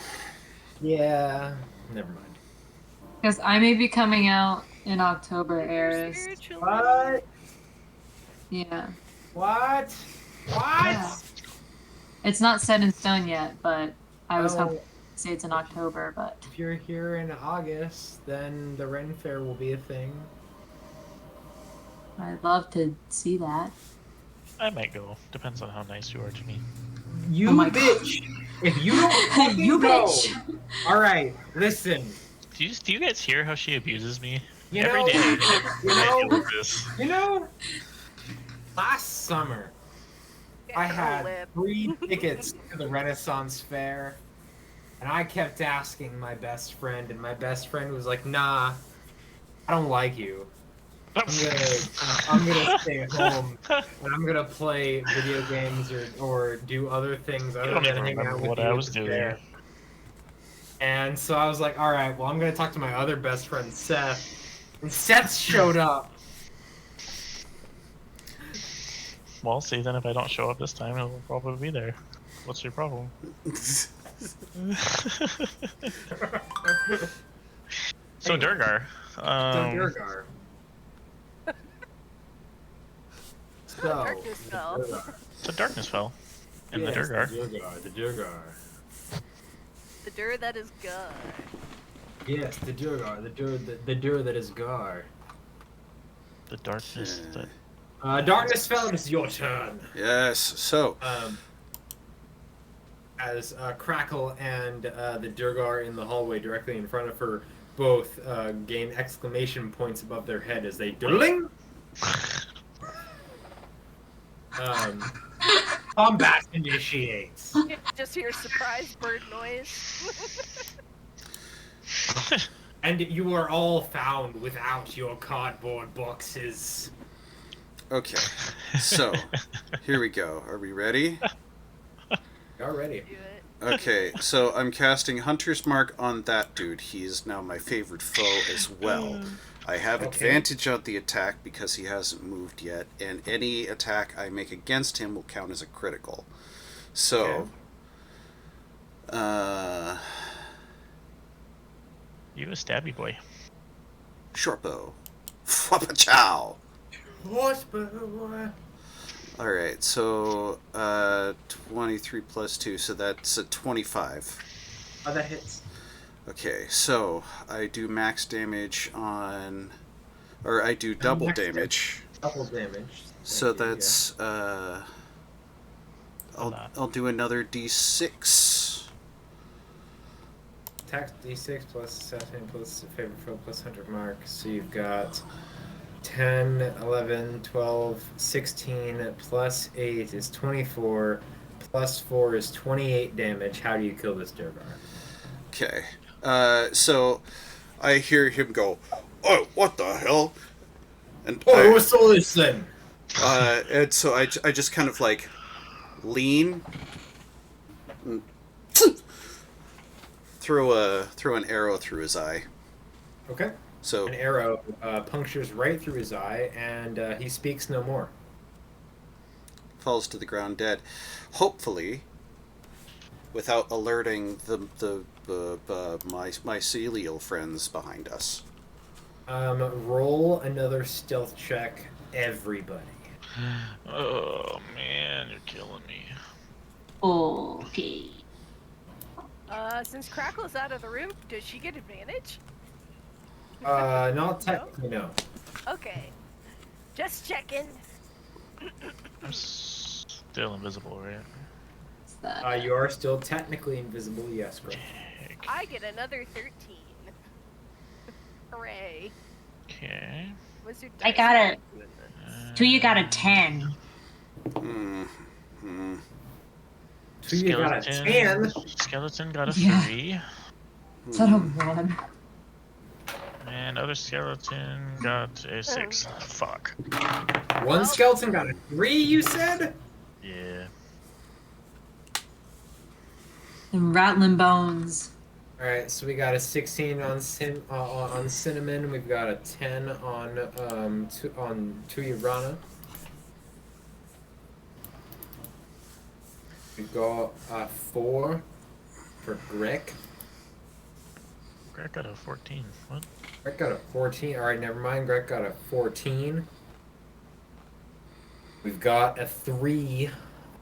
Yeah. Never mind. Because I may be coming out in October, Eris. Spiritually. What? Yeah. What? Yeah. It's not set in stone yet, but I was Oh. hoping to say it's in October, but If you're here in August, then the Ren Fair will be a thing. I'd love to see that. I might go. Depends on how nice you are to me. You Oh my bitch! If you don't fucking You go, bitch! Alright, listen. Do you guys hear how she abuses me? You Every know- day. you I know- deal with this. You know, last summer, I Get her had lip. 3 tickets to the Renaissance Fair, and I kept asking my best friend, and my best friend was like, nah, I don't like you. I'm gonna stay at home, and I'm gonna play video games or do other things I other don't than even hang remember out with what you I at was the doing. fair. And so I was like, all right, well, I'm gonna talk to my other best friend, Seth. And Seth showed up. Well, see, then if I don't show up this time, it'll probably be there. What's your problem? So, Durgar. Durgar. So, Darkness fell. Durgar. The darkness fell. In the Yes, Durgar. The Durgar. The dur that is good. Yes, the Durgar. The Dur that is Gar. The darkness that. Darkness fell. It is your turn. Yes, so, As Crackle and the Durgar in the hallway directly in front of her both gain exclamation points above their head as they doodling. Combat initiates. You just hear surprise bird noise. And you are all found without your cardboard boxes. okay. So, here we go. Are we ready? Already. Do it. Okay, so I'm casting Hunter's Mark on that dude. He is now my favorite foe as well. I have Okay. advantage on the attack because he hasn't moved yet, and any attack I make against him will count as a critical. So, You a stabby boy. short bow. Fwapa-chow! Horsepower. Alright, so 23 plus 2, so that's a 25. Oh, that hits. Okay, so I do max damage on... Or I do double Max damage. Double damage. So Thank you, that's... lot. I'll do another d6. Attack d6 plus 17 plus favorite foe plus 100 mark. So you've got 10, 11, 12, 16 plus 8 is 24. Plus 4 is 28 damage. How do you kill this Durgar? Okay. So I hear him go, "Oh, what the hell?" And Oh, what's all this then? and so I just kind of like lean, and throw an arrow through his eye. Okay. So An arrow punctures right through his eye, and he speaks no more. falls to the ground dead. Hopefully, without alerting the mycelial friends behind us. Roll another stealth check, everybody. Oh man, you're killing me. Okay. Since Crackle's out of the room, does she get advantage? Not technically, no. Okay. Just checking. I'm still invisible, right? What's that? You are still technically invisible, yes, correct. I get another 13. Hooray. Okay. What's your I dice got roll it. doing this? Two, you got a 10. So you got a 10. Skeleton got a Yeah. 3. Is that a 1? And other skeleton got a 6. Fuck. One skeleton got a 3, you said? Yeah. And rattling bones. Alright, so we got a 16 on Cinnamon. We've got a 10 on Tuyurana. We've got a 4 for Grick. Greg got a 14. What? Greg got a 14. Alright, never mind. Greg got a 14. We've got a 3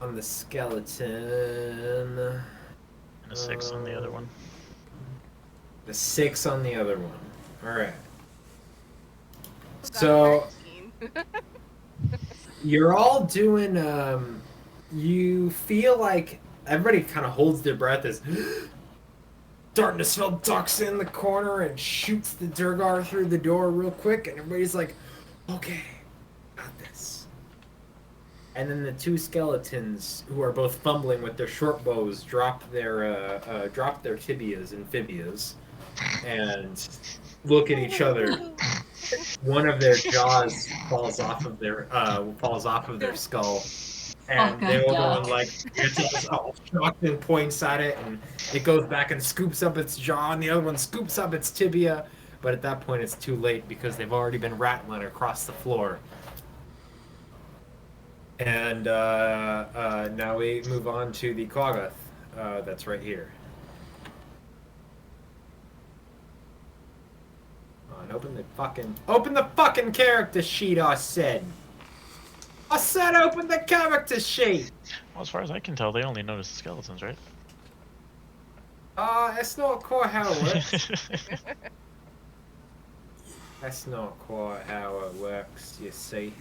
on the skeleton. And a 6 on the other one. The 6 on the other one. Alright. Got So 13. you're all doing you feel like everybody kind of holds their breath as starting to smell ducks in the corner and shoots the Durgar through the door real quick, and everybody's like, okay, got this. And then the two skeletons, who are both fumbling with their short bows, drop their tibias and fibias and look at each other. One of their jaws falls off of their skull, and the other one it's all shocked and points at it, and it goes back and scoops up its jaw, and the other one scoops up its tibia. But at that point, it's too late because they've already been rattling across the floor. And now we move on to the Quaggoth that's right here. Open the fucking character sheet, I said open the character sheet! Well, as far as I can tell, they only notice the skeletons, right? That's not quite how it works. That's not quite how it works, you see.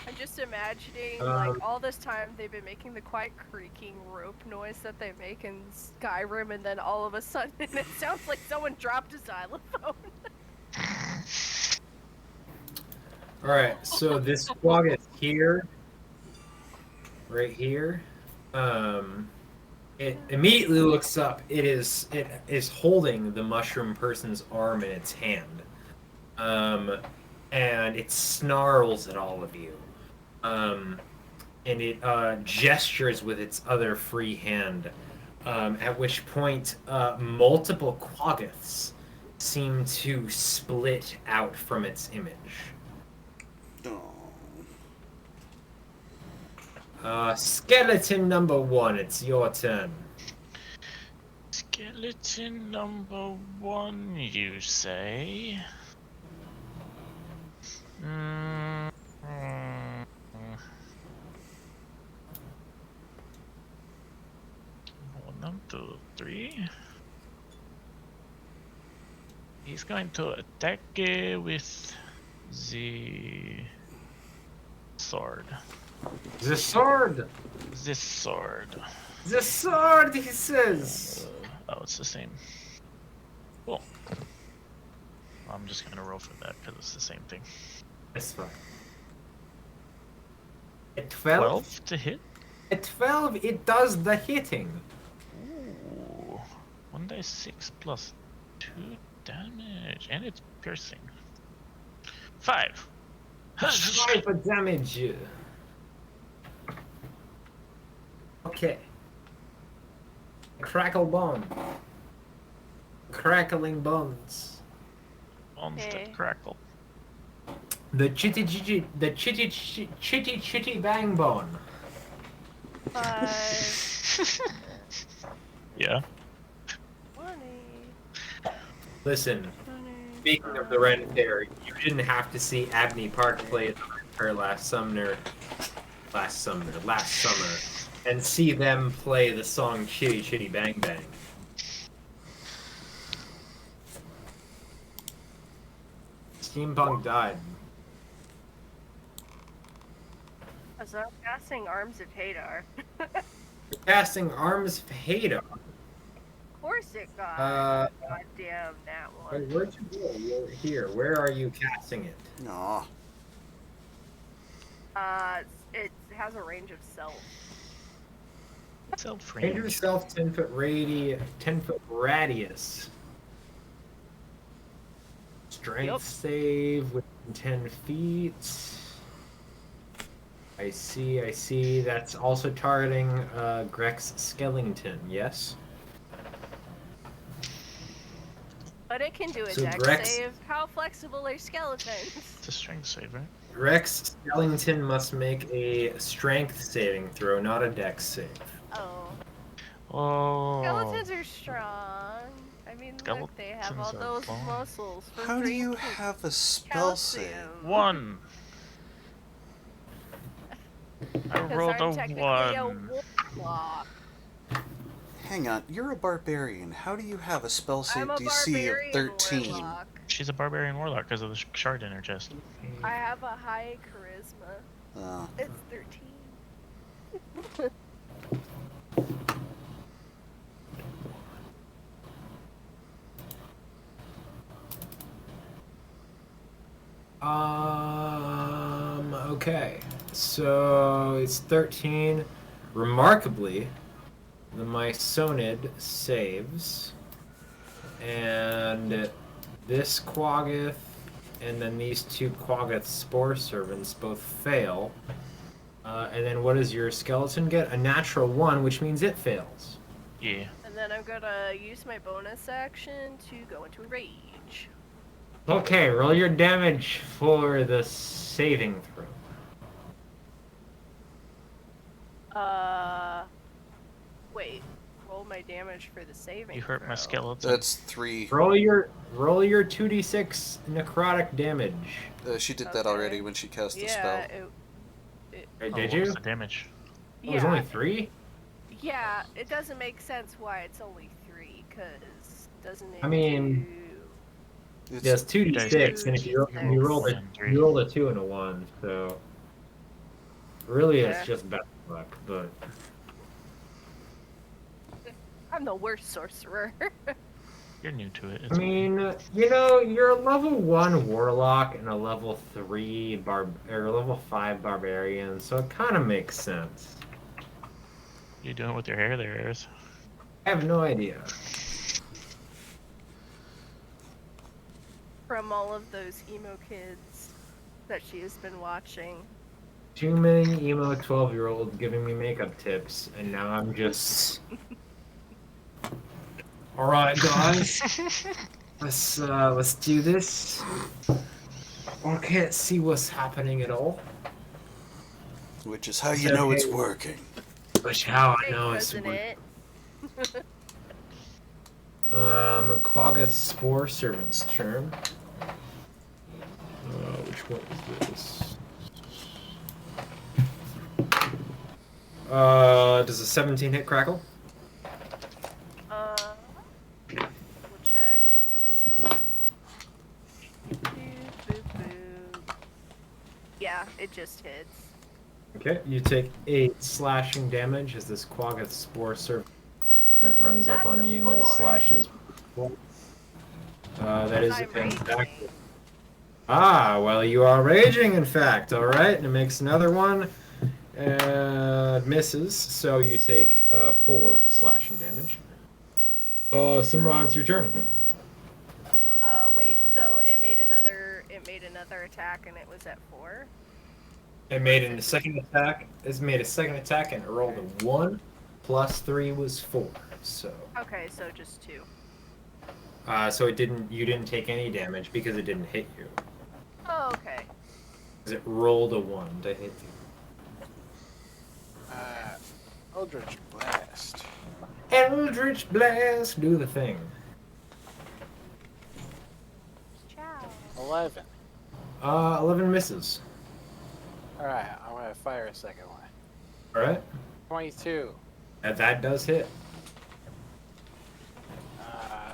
I'm just imagining, like, all this time they've been making the quiet creaking rope noise that they make in Skyrim, and then all of a sudden it sounds like someone dropped a xylophone. Alright, so this Quaggoth here, right here, it immediately looks up. It is holding the mushroom person's arm in its hand. And it snarls at all of you. And it gestures with its other free hand. At which point, multiple Quaggoths seem to split out from its image. Skeleton number 1, it's your turn. Skeleton number 1, you say? One, 2, 3. He's going to attack with the sword. The sword! This sword. The sword, he says! Oh, it's the same. Cool. I'm just gonna roll for that because it's the same thing. That's fine. At 12? 12 to hit? At 12, it does the hitting. Ooh. 1d6 plus 2 damage. And it's piercing. 5. 5 damage. Okay. Crackle bone. Crackling bones. Bones Okay. that crackle. The chitty bang bone. 5, Yeah. 20, Listen, 20. speaking of the Rentier, you didn't have to see Abney Park play at the Rentier last summer. and see them play the song Chitty Chitty Bang Bang. Steampunk died. So I'm casting Arms of Hadar. Casting Arms of Hadar. Of course it got goddamn that one. Wait, where'd you go? You're here. Where are you casting it? Aw. It has a range of self. Range of yourself 10-foot 10-foot radius. Strength Yep. save within 10 feet. I see. That's also targeting Grex Skellington, yes? But it can do a So dex Grex- save. How flexible are skeletons? It's a strength save, right? Rex Skellington must make a strength saving throw, not a dex save. Oh. Oh. Skeletons are strong. I mean, look, they have all Skeletons are those fine. muscles. From How do you drinking have a spell save? calcium. 1. I Because rolled I'm a technically 1. a warlock. Hang on, you're a barbarian. How do you have a spell save I'm a DC of barbarian 13? warlock. She's a barbarian warlock because of the shard in her chest. I have a high charisma. Oh. It's 13. Okay. So it's 13. Remarkably, the Mysonid saves. And this Quaggoth and then these two Quaggoth Spore Servants both fail. And then what does your skeleton get? A natural 1, which means it fails. Yeah. And then I'm gonna use my bonus action to go into a rage. Okay, roll your damage for the saving throw. Wait. Roll my damage for the saving You hurt my throw. skeleton. That's 3. Roll your 2d6 necrotic damage. She did that Okay. already when she cast the spell. Yeah, Hey, Oh, did what you? was the damage? Oh, it was only 3? Yeah, it doesn't make sense why it's only 3, because doesn't it I mean- It's, Yeah, it's 2d6, and if you rolled a 2 and a 1, so really Yeah. it's just bad luck. But I'm the worst sorcerer. You're new to it. I It's mean, you're a level 1 warlock and a level 3 or level 5 barbarian, so it kind of makes sense. what are you doing with your hair there, Eris? I have no idea. From all of those emo kids that she has been watching. Too many emo 12-year-olds giving me makeup tips, and now I'm just. All right, guys, let's do this. I can't see what's happening at all. which is how you know it's working. Which how I Hey, know it's doesn't it? Quaggoth Spore Servant's turn. Which one is this? Does a 17 hit Crackle? We'll check. Yeah, it just hits. Okay, you take 8 slashing damage as this Quaggoth Spore Servant runs up That's on a you and 4. slashes. That is I'm a fantastic. raging. Ah, well, you are raging, in fact. All right, and it makes another one. Misses, so you take 4 slashing damage. Simran, it's your turn. Wait, so it made another attack and it was at 4? It made a second attack. It's made a second attack and it rolled a 1. Plus 3 was 4. So. Okay, so just 2. So it didn't. You didn't take any damage because it didn't hit you. Oh, okay. 'Cause it rolled a 1 to hit you. Eldritch Blast. Eldritch Blast, do the thing. Ciao. 11. 11 misses. Alright, I'm gonna fire a second one. All right. 22. That does hit.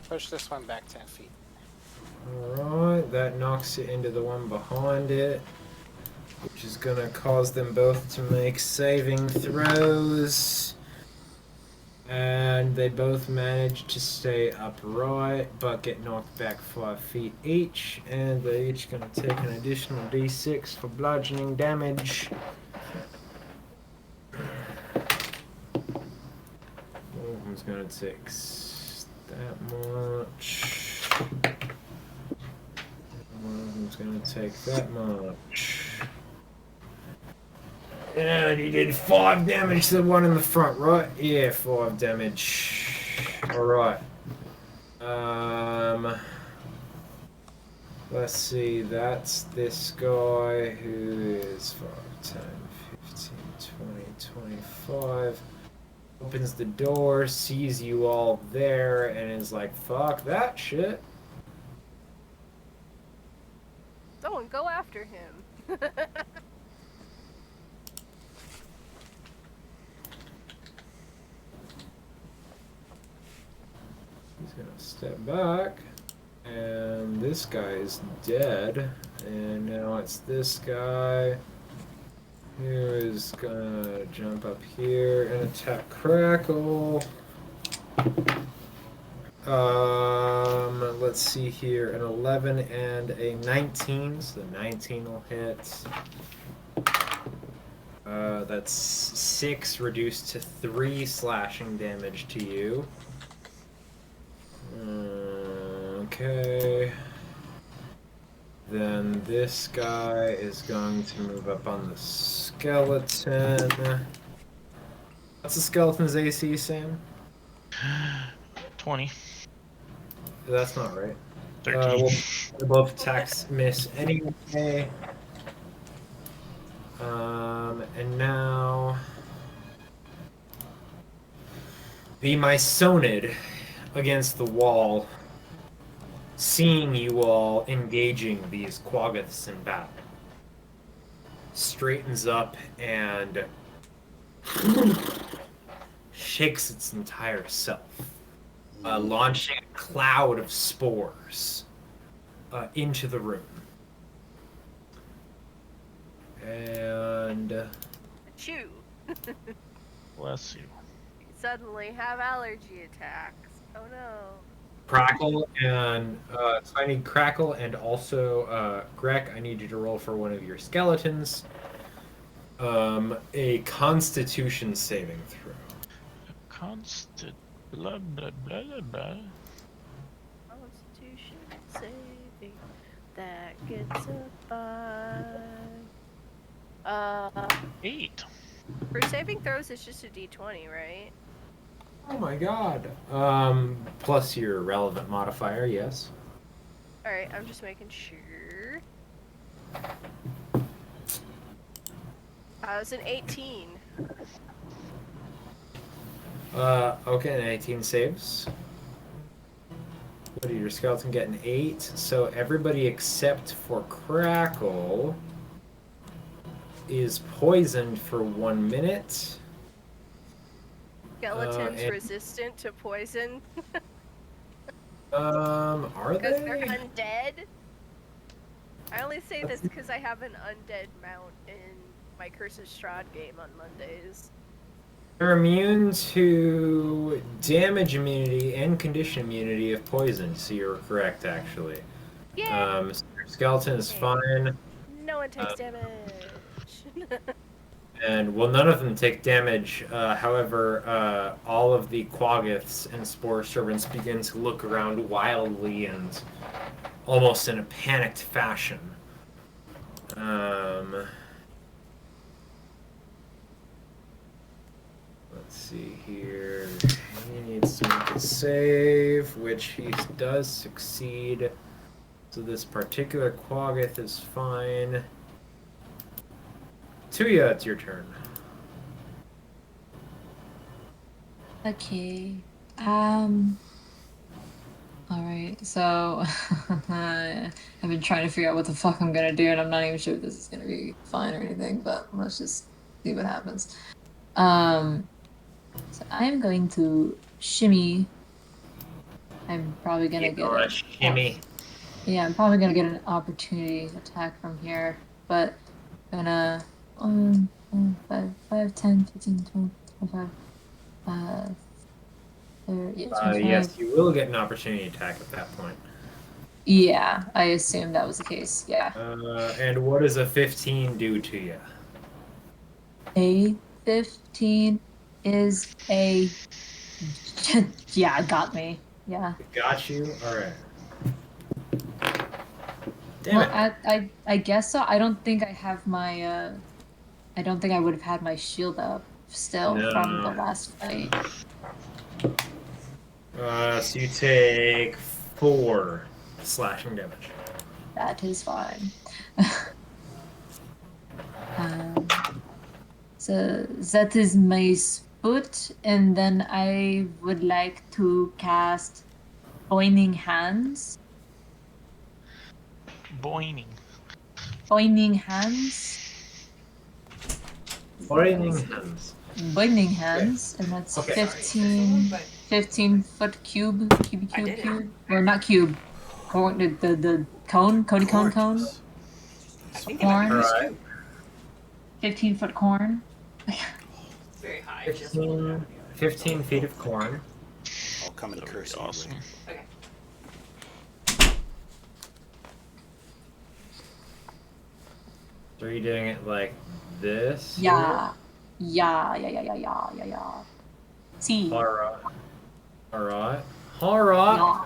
Push this one back 10 feet. Alright, that knocks it into the one behind it, which is gonna cause them both to make saving throws. And they both manage to stay upright, but get knocked back 5 feet each, and they're each gonna take an additional d6 for bludgeoning damage. One of them's gonna take that much. One of them's gonna take that much. And he did 5 damage to the one in the front, right? Yeah, 5 damage. Alright. Let's see, that's this guy who is 5, 10, 15, 20, 25. Opens the door, sees you all there, and is like, fuck that shit. Someone go after him. He's gonna step back, and this guy is dead, and now it's this guy who is gonna jump up here and attack Crackle. Let's see here, an 11 and a 19, so the 19 will hit. That's 6 reduced to 3 slashing damage to you. Okay. Then this guy is going to move up on the skeleton. What's the skeleton's AC, Sam? 20. That's not right. 13. We'll both attacks miss anyway. And now the Mysonid against the wall, seeing you all engaging these Quaggoths in battle, straightens up and shakes its entire self, launching a cloud of spores into the room. And Chew. Bless you. You suddenly have allergy attacks. Oh no. Crackle and so I need Crackle and also Grek. I need you to roll for one of your skeletons. A Constitution saving throw. Blah blah blah blah blah. Constitution saving that gets a 5. 8. For saving throws, it's just a d20, right? Oh my god. Plus your relevant modifier, yes. Alright, I'm just making sure. It's an 18. Okay, an 18 saves. What did your skeleton get? An 8. So everybody except for Crackle is poisoned for 1 minute. Skeletons resistant to poison. Are Because they? they're undead. I only say this because I have an undead mount in my Curse of Strahd game on Mondays. They're immune to damage immunity and condition immunity if poisoned, so you're correct, actually. Yeah. So your skeleton is fine. No one takes damage. And, well, none of them take damage. However, all of the Quaggoths and Spore Servants begin to look around wildly and almost in a panicked fashion. Let's see here. He needs to make a save, which he does succeed. So this particular Quaggoth is fine. Tuya, it's your turn. Okay. Alright, so I've been trying to figure out what the fuck I'm gonna do, and I'm not even sure if this is gonna be fine or anything, but let's just see what happens. So I'm going to shimmy. I'm probably gonna You get are a a shimmy. yeah, I'm probably gonna get an opportunity attack from here, but I'm gonna 5, 10, 15, 20, 25, 25. Yes, you will get an opportunity attack at that point. Yeah, I assumed that was the case. Yeah. And what does a 15 do to you? A 15 is a yeah, got me. Yeah. Got you? Alright. Damn Well, it. I guess so. I don't think I have my I don't think I would have had my shield up still from the No. last fight. So you take 4 slashing damage. That is fine. Um, so that is my foot, and then I would like to cast Pointing Hands. Boining. Pointing Hands. Pointing hands. Binding Hands, and that's Okay. 15 foot cube, I did it. cube, or not cube, cone, the cone, Cody cone, Gorgeous. I think it might be Corn. just Alright. two. 15-foot corn. Very high. 15 feet of corn. I'll come and That would curse be you. awesome. Okay. So are you doing it like this? Yeah. See. Alright. Alright. Alright. Yeah.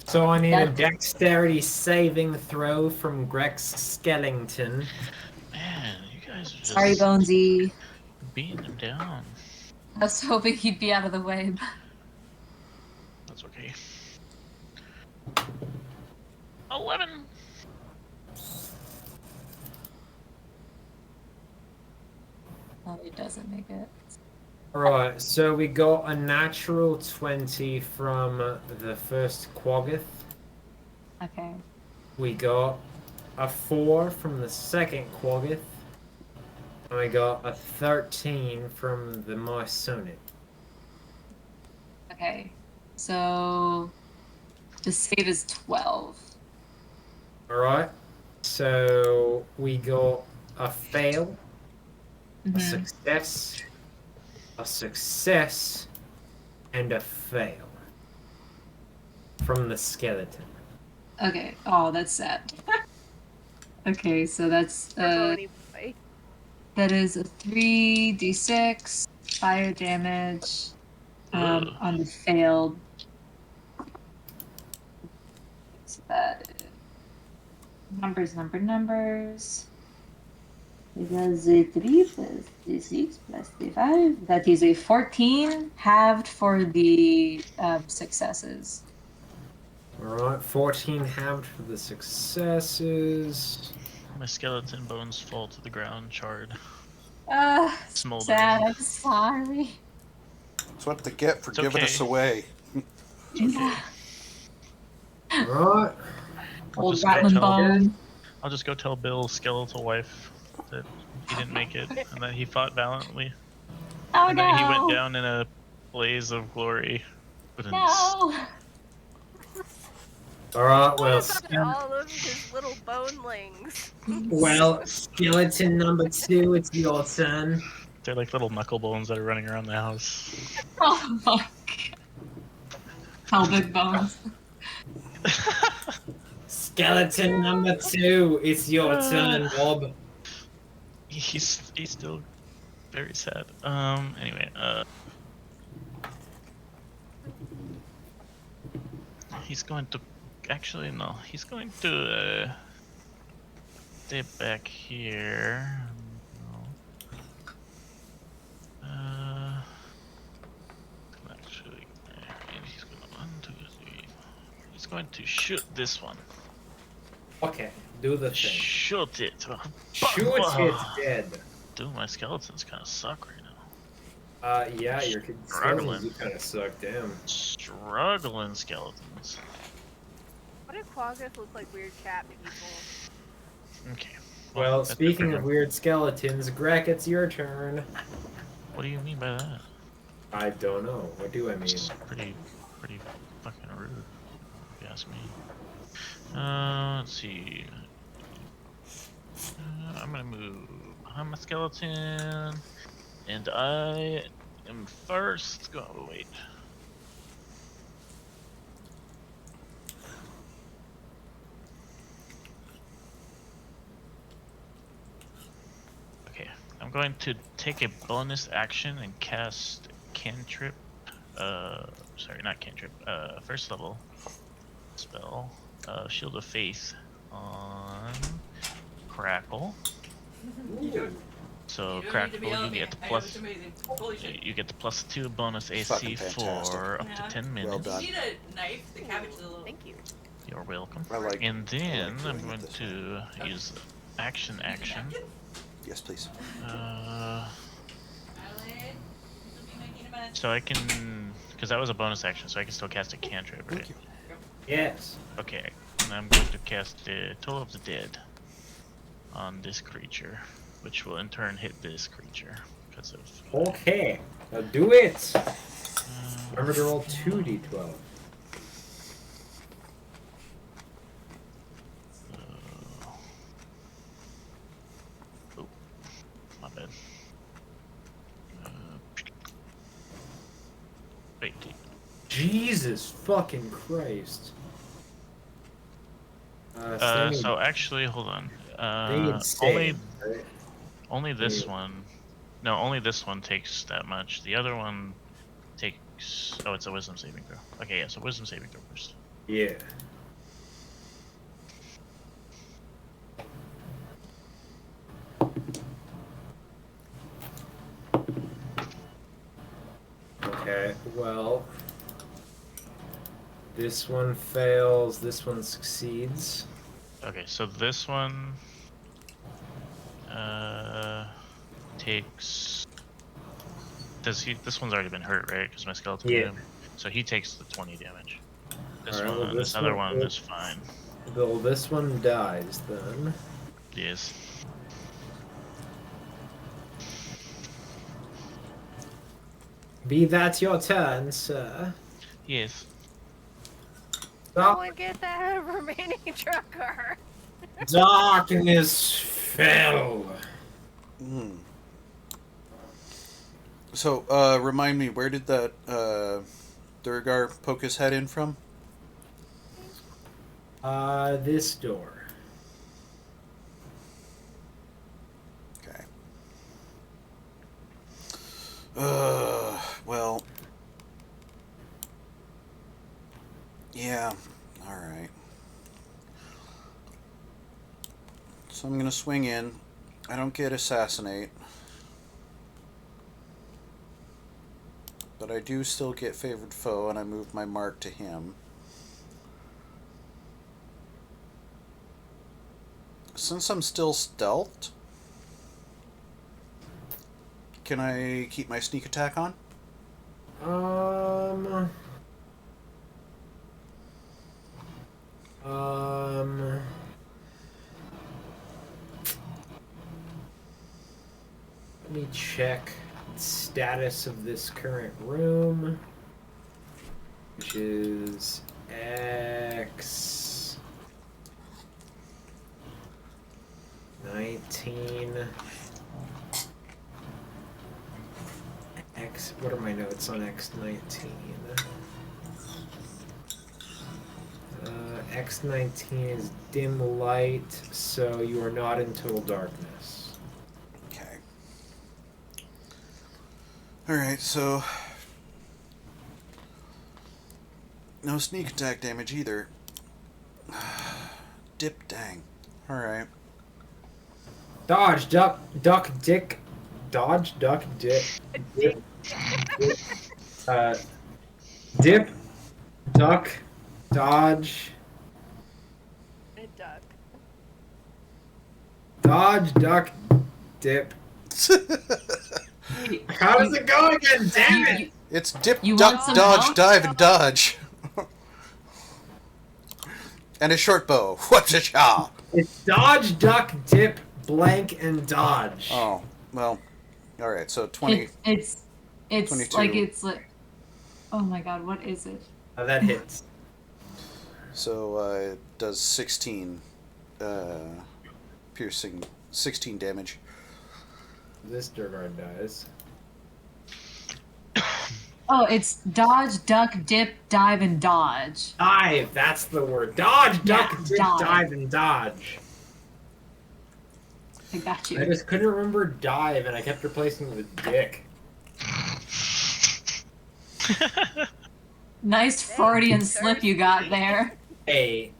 So I need a That- dexterity saving throw from Grex Skellington. Man, you guys are just Sorry, Bonesy. beating him down. I was hoping he'd be out of the way. That's okay. 11. Oh, he doesn't make it. Alright, so we got a natural 20 from the first Quaggoth. Okay. We got a 4 from the second Quaggoth. And we got a 13 from the Mysonic. Okay. So the save is 12. Alright, so we got a fail, a Mhm. success, and a fail from the skeleton. Okay. Oh, that's sad. Okay, so that's Bony boy. that is a 3d6 fire damage Ugh. on the failed. So that numbers. It is a 3 plus d6 plus d5. That is a 14 halved for the successes. Alright, 14 halved for the successes. My skeleton bones fall to the ground, charred. Sad. Smoldering. I'm sorry. That's what they get for It's giving okay. us away. Yeah. Alright. Old just rattling go tell- bone. I'll just go tell Bill's skeletal wife that he didn't make it and that he fought valiantly. Oh And no! then he went down in a blaze of glory. No! Alright, well, What about all of his little bonelings? skeleton number 2, it's your turn. They're like little knuckle bones that are running around the house. Oh my god. Pelvic bones. Skeleton number 2, it's your turn, Bob. He's still very sad. Anyway, he's going to actually no, he's going to stay back here. No. Actually, he's gonna 1, 2, 3. He's going to shoot this one. Okay, do the thing. Shoot it. Shoot it dead. Dude, my skeletons kind of suck right now. Yeah, your Struggling. skeletons do kind of suck, damn. Struggling skeletons. What if Quaggoth look like weird cat people? Okay. Well, that's speaking different. of weird skeletons, Greg, it's your turn. What do you mean by that? I don't know. What do I mean? It's pretty fucking rude, if you ask me. Let's see. I'm gonna move. I'm a skeleton, and I am first. Oh wait. Okay, I'm going to take a bonus action and cast cantrip. Sorry, not cantrip. First level spell. Shield of Faith on Crackle. So Crackle, you get the plus. You get the +2 bonus AC Fucking fantastic. for up to 10 minutes. Well done. You need a knife. The cabbage is a little. Thank you. You're welcome. I like. And then I'm doing it going this to use action. Yes, please. Adelaide, you'll be making a mess. So I can, because that was a bonus action, so I can still cast a cantrip, right? Thank you. Yes. Okay, and I'm going to cast the Toll of the Dead on this creature, which will in turn hit this creature because of. Okay. Now do it. Remember to roll 2d12. Oh, my bad. Wait. Jesus fucking Christ. Standing- So actually, hold on. standing sane, right? Only this Yeah. one. No, only this one takes that much. The other one takes. Oh, it's a wisdom saving throw. Okay, yeah. So wisdom saving throw first. Yeah. Okay, well. This one fails, this one succeeds. Okay, so this one takes. Does he? This one's already been hurt, right? Because my skeleton. Yeah. Moved. So he takes the 20 damage. This Alright, one, well, this this other one one will- is fine. Well, this one dies then. Yes. Be that your turn, sir. Yes. Someone get that remaining trucker. Darkness fell. So, remind me, where did that Durgar poke his head in from? This door. Okay. Well. Yeah, alright. So I'm gonna swing in. I don't get assassinate. But I do still get favored foe, and I move my mark to him. Since I'm still stealthed, can I keep my sneak attack on? Let me check the status of this current room, which is X 19. X. What are my notes on X 19? X 19 is dim light, so you are not in total darkness. Okay. Alright, so... no sneak attack damage either. Dip, dang. Alright. Dodge, duck, dick. Dodge, duck, dick. Dip, dip, duck, dodge. Duck. Dodge, duck, dip. How does it go again? Damn it! It's dip, You duck, want some dodge, help? dive, and dodge. And a short bow. Whatcha-cha! It's dodge, duck, dip, blank, and dodge. Oh, well, All right, so 20. It's 22. like it's like. Oh my god, what is it? That hits. So it does 16 piercing, 16 damage. This Durgar dies. Oh, it's dodge, duck, dip, dive, and dodge. Dive, that's the word. Dodge, duck, Yeah, dip, dive. dive, and dodge. I got you. I just couldn't remember dive, and I kept replacing it with dick. Nice Freudian slip you got there. Hey,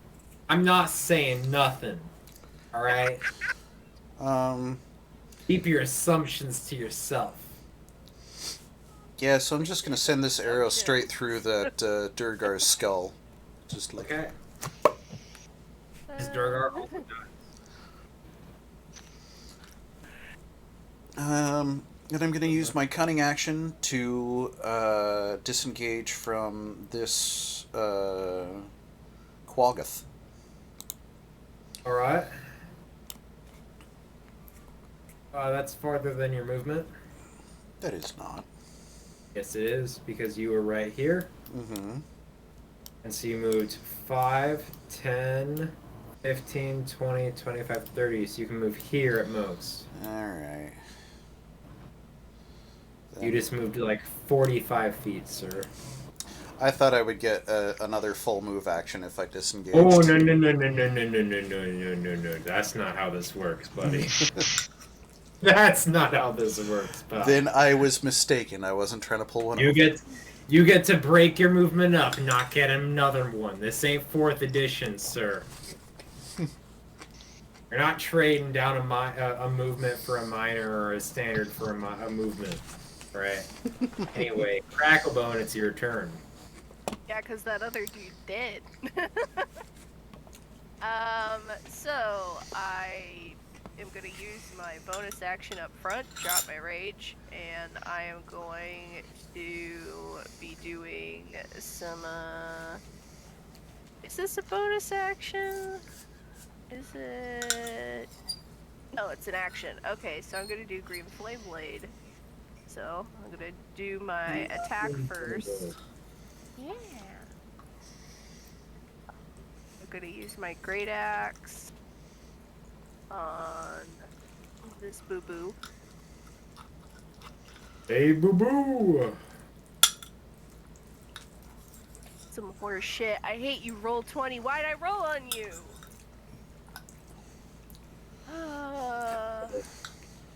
I'm not saying nothing. Alright? Keep your assumptions to yourself. Yeah, so I'm just gonna send this arrow straight through that Durgar's skull. Just like Okay? Is Durgar also done? And I'm gonna use my cunning action to disengage from this Quaggoth. Alright. That's farther than your movement. That is not. Yes, it is, because you were right here. Mm-hmm. And so you moved 5, 10, 15, 20, 25, 30. So you can move here at most. Alright. You just moved like 45 feet, sir. I thought I would get another full move action if I disengaged. Oh, no, no, no, no, no, no, no, no, no, no, no, no. That's not how this works, buddy. That's not how this works, pal. Then I was mistaken. I wasn't trying to pull one You off. You get to break your movement up, not get another one. This ain't 4th edition, sir. You're not trading down a movement for a minor or a standard for a movement, right? Anyway, Cracklebone, it's your turn. Yeah, because that other dude did. So I am going to use my bonus action up front, drop my rage, and I am going to be doing some, is this a bonus action? Is it? No, it's an action. Okay, so I'm going to do Green Flame Blade. So I'm going to do my attack first. Yeah. I'm gonna use my great axe on this boo boo. Hey, boo boo! Some horse shit. I hate you. Roll 20. Why'd I roll on you?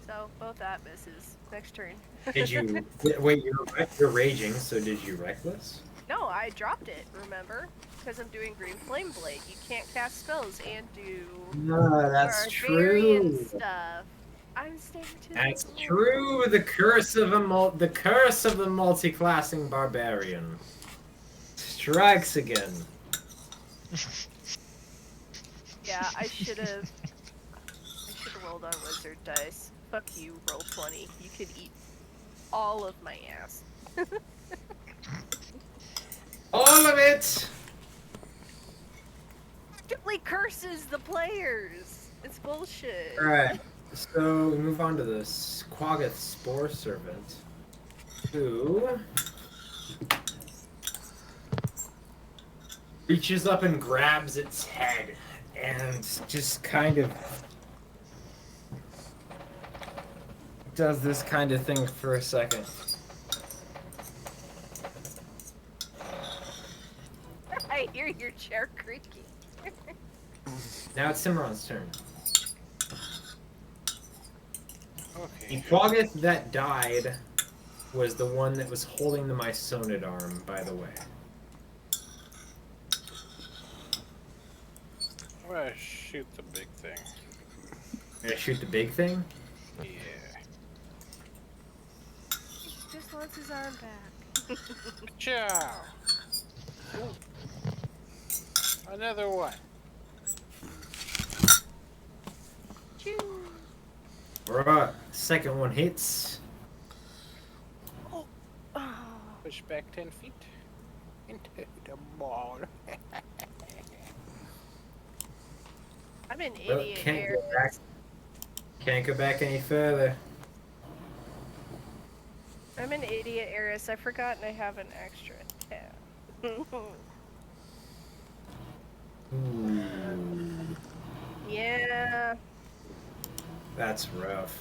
So both that misses. Next turn. Did you wait? You're raging. So did you reckless? No, I dropped it. Remember? Because I'm doing Green Flame Blade. You can't cast spells and do No, that's barbarian true. stuff. I'm staying to That's the true. The curse of the multi-classing barbarian strikes again. Yeah, I should have rolled on wizard dice. Fuck you, roll 20. You could eat all of my ass. All of it. Actively curses the players. It's bullshit. All right. So we move on to the Quaggoth Spore Servant, who reaches up and grabs its head and just kind of does this kind of thing for a second. I hear your chair creaking. Now it's Simron's turn. Okay. The Quaggoth that died was the one that was holding the Mysonid arm, by the way. I'm gonna shoot the big thing. You're gonna shoot the big thing? Yeah. He just wants his arm back. Ciao. Ooh. Another one. Choo. Alright, second one hits. Oh. Push back 10 feet into the ball. I'm an Well, idiot can't here. go back. Can't go back any further. I'm an idiot, Eris. I've forgotten I have an extra tab. Ooh, Yeah. that's rough.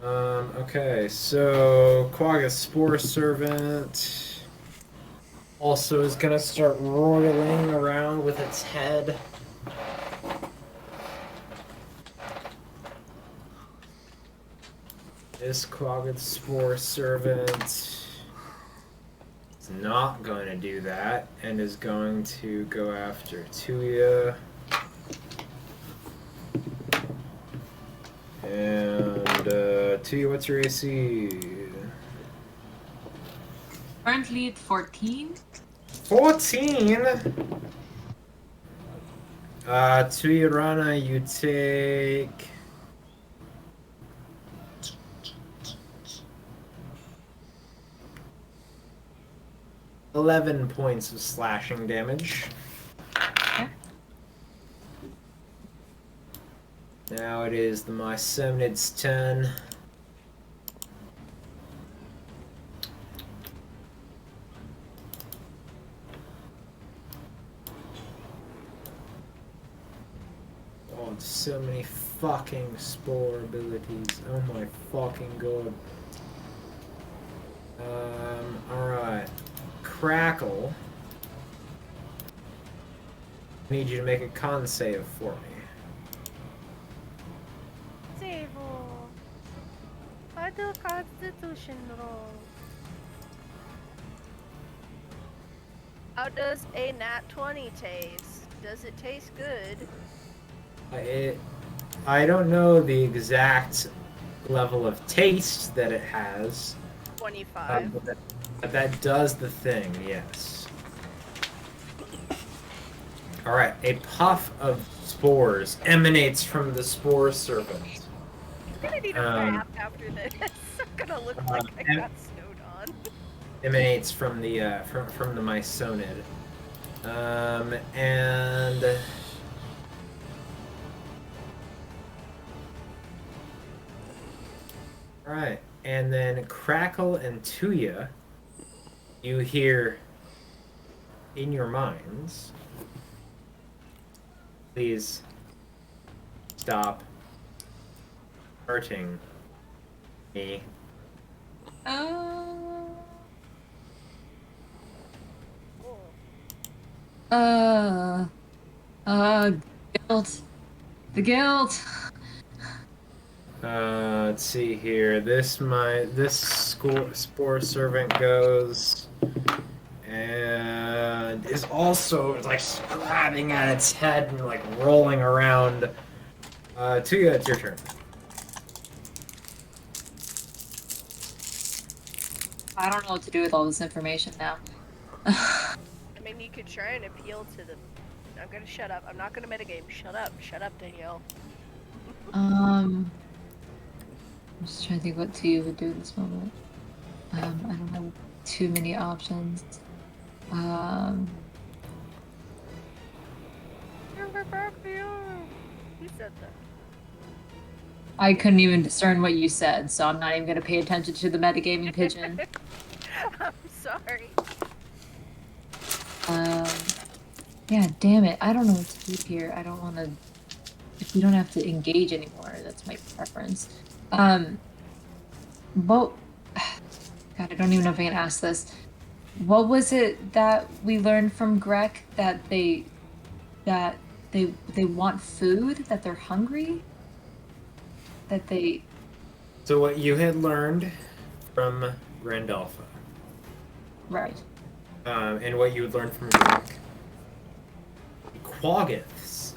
Okay, so Quagga's Spore Servant also is gonna start roiling around with its head. This Quagga's Spore Servant is not going to do that and is going to go after Tuya. And Tuya, what's your AC? Currently at 14. 14. Tuyarana, you take 11 points of slashing damage. Now it is the Mycenaeid's turn. Oh, so many fucking spore abilities. Oh my fucking god. Alright. Crackle. I need you to make a con save for me. Sable. I do Constitution roll. How does a nat 20 taste? Does it taste good? I don't know the exact level of taste that it has. 25. But that does the thing, yes. Alright, a puff of spores emanates from the spore serpent. I'm gonna need a bath after this. I'm gonna look like I got snowed on. Emanates from the Mycenaeid. And alright, and then Crackle and Tuya, you hear in your minds, please stop hurting me. Guilt. The guilt. Let's see here. This spore servant goes and is also like scrabbing at its head and like rolling around. Tuya, it's your turn. I don't know what to do with all this information now. I mean, you could try and appeal to the... I'm gonna shut up. I'm not gonna metagame. Shut up. Shut up, Danielle. I'm just trying to think what Tia would do at this moment. I don't have too many options. You said that. I couldn't even discern what you said, so I'm not even gonna pay attention to the metagaming pigeon. I'm sorry. Yeah, damn it. I don't know what to do here. I don't want to... If we don't have to engage anymore, that's my preference. But... God, I don't even know if I can ask this. What was it that we learned from Grek that they want food? That they're hungry? That they... So what you had learned from Grandalfa, Right. and what you had learned from Greg, Quaggoths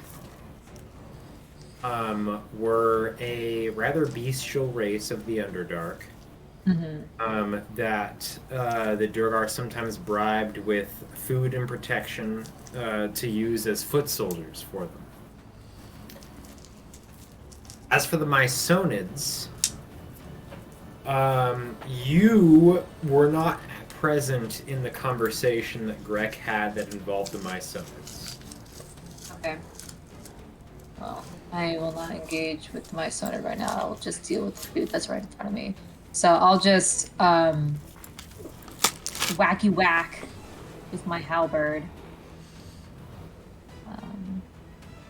were a rather bestial race of the Underdark. That the Durgar sometimes bribed with food and protection to use as foot soldiers for them. As for the Mycenaeids, you were not present in the conversation that Greg had that involved the Mycenaeids. Okay. Well, I will not engage with my sonar right now. I'll just deal with the food that's right in front of me. So I'll just whacky whack with my halberd.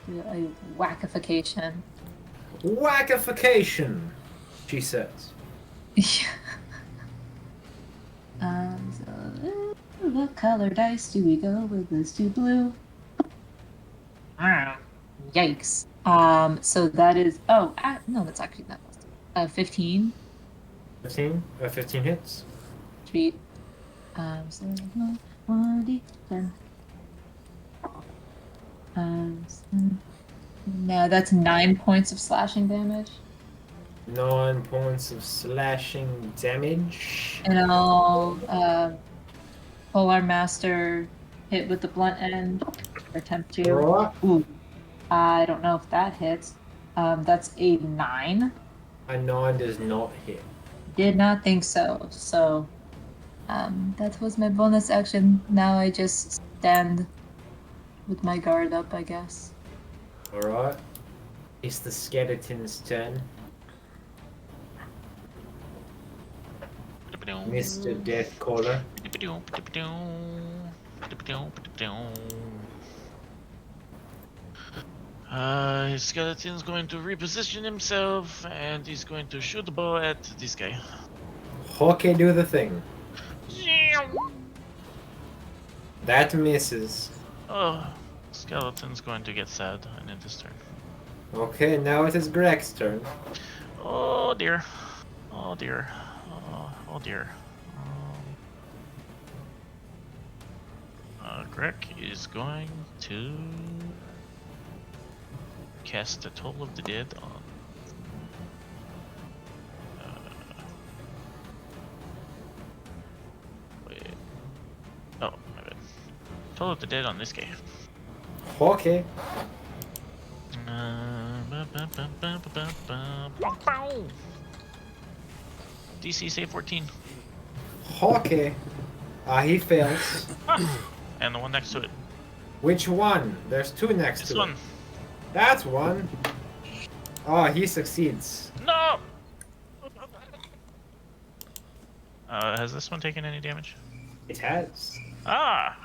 Do a whackification. Whackification, she says. So, what color dice do we go with? Let's do blue. Yikes. So that is, no, that's actually not 15. 15? 15 hits. Sweet. So 1d10. No, that's 9 points of slashing damage. 9 points of slashing damage. And I'll Polar Master hit with the blunt end. Or attempt to. Alright. Ooh. I don't know if that hits. That's a 9. A 9 does not hit. Did not think so. So that was my bonus action. Now I just stand with my guard up, I guess. Alright. It's the skeleton's turn. Mr. Deathcaller. His skeleton's going to reposition himself, and he's going to shoot the bow at this guy. Okay, do the thing. That misses. Oh, skeleton's going to get sad and end his turn. Okay, now it is Greg's turn. Oh dear. Oh dear. Oh dear. Greg is going to cast the Toll of the Dead on. Wait. Oh, my bad. Toll of the Dead on this guy. Okay. DC save 14. Okay. He fails. And the one next to it. Which one? There's two next This to one. it. That's one. Oh, he succeeds. No! Has this one taken any damage? It has. Ah!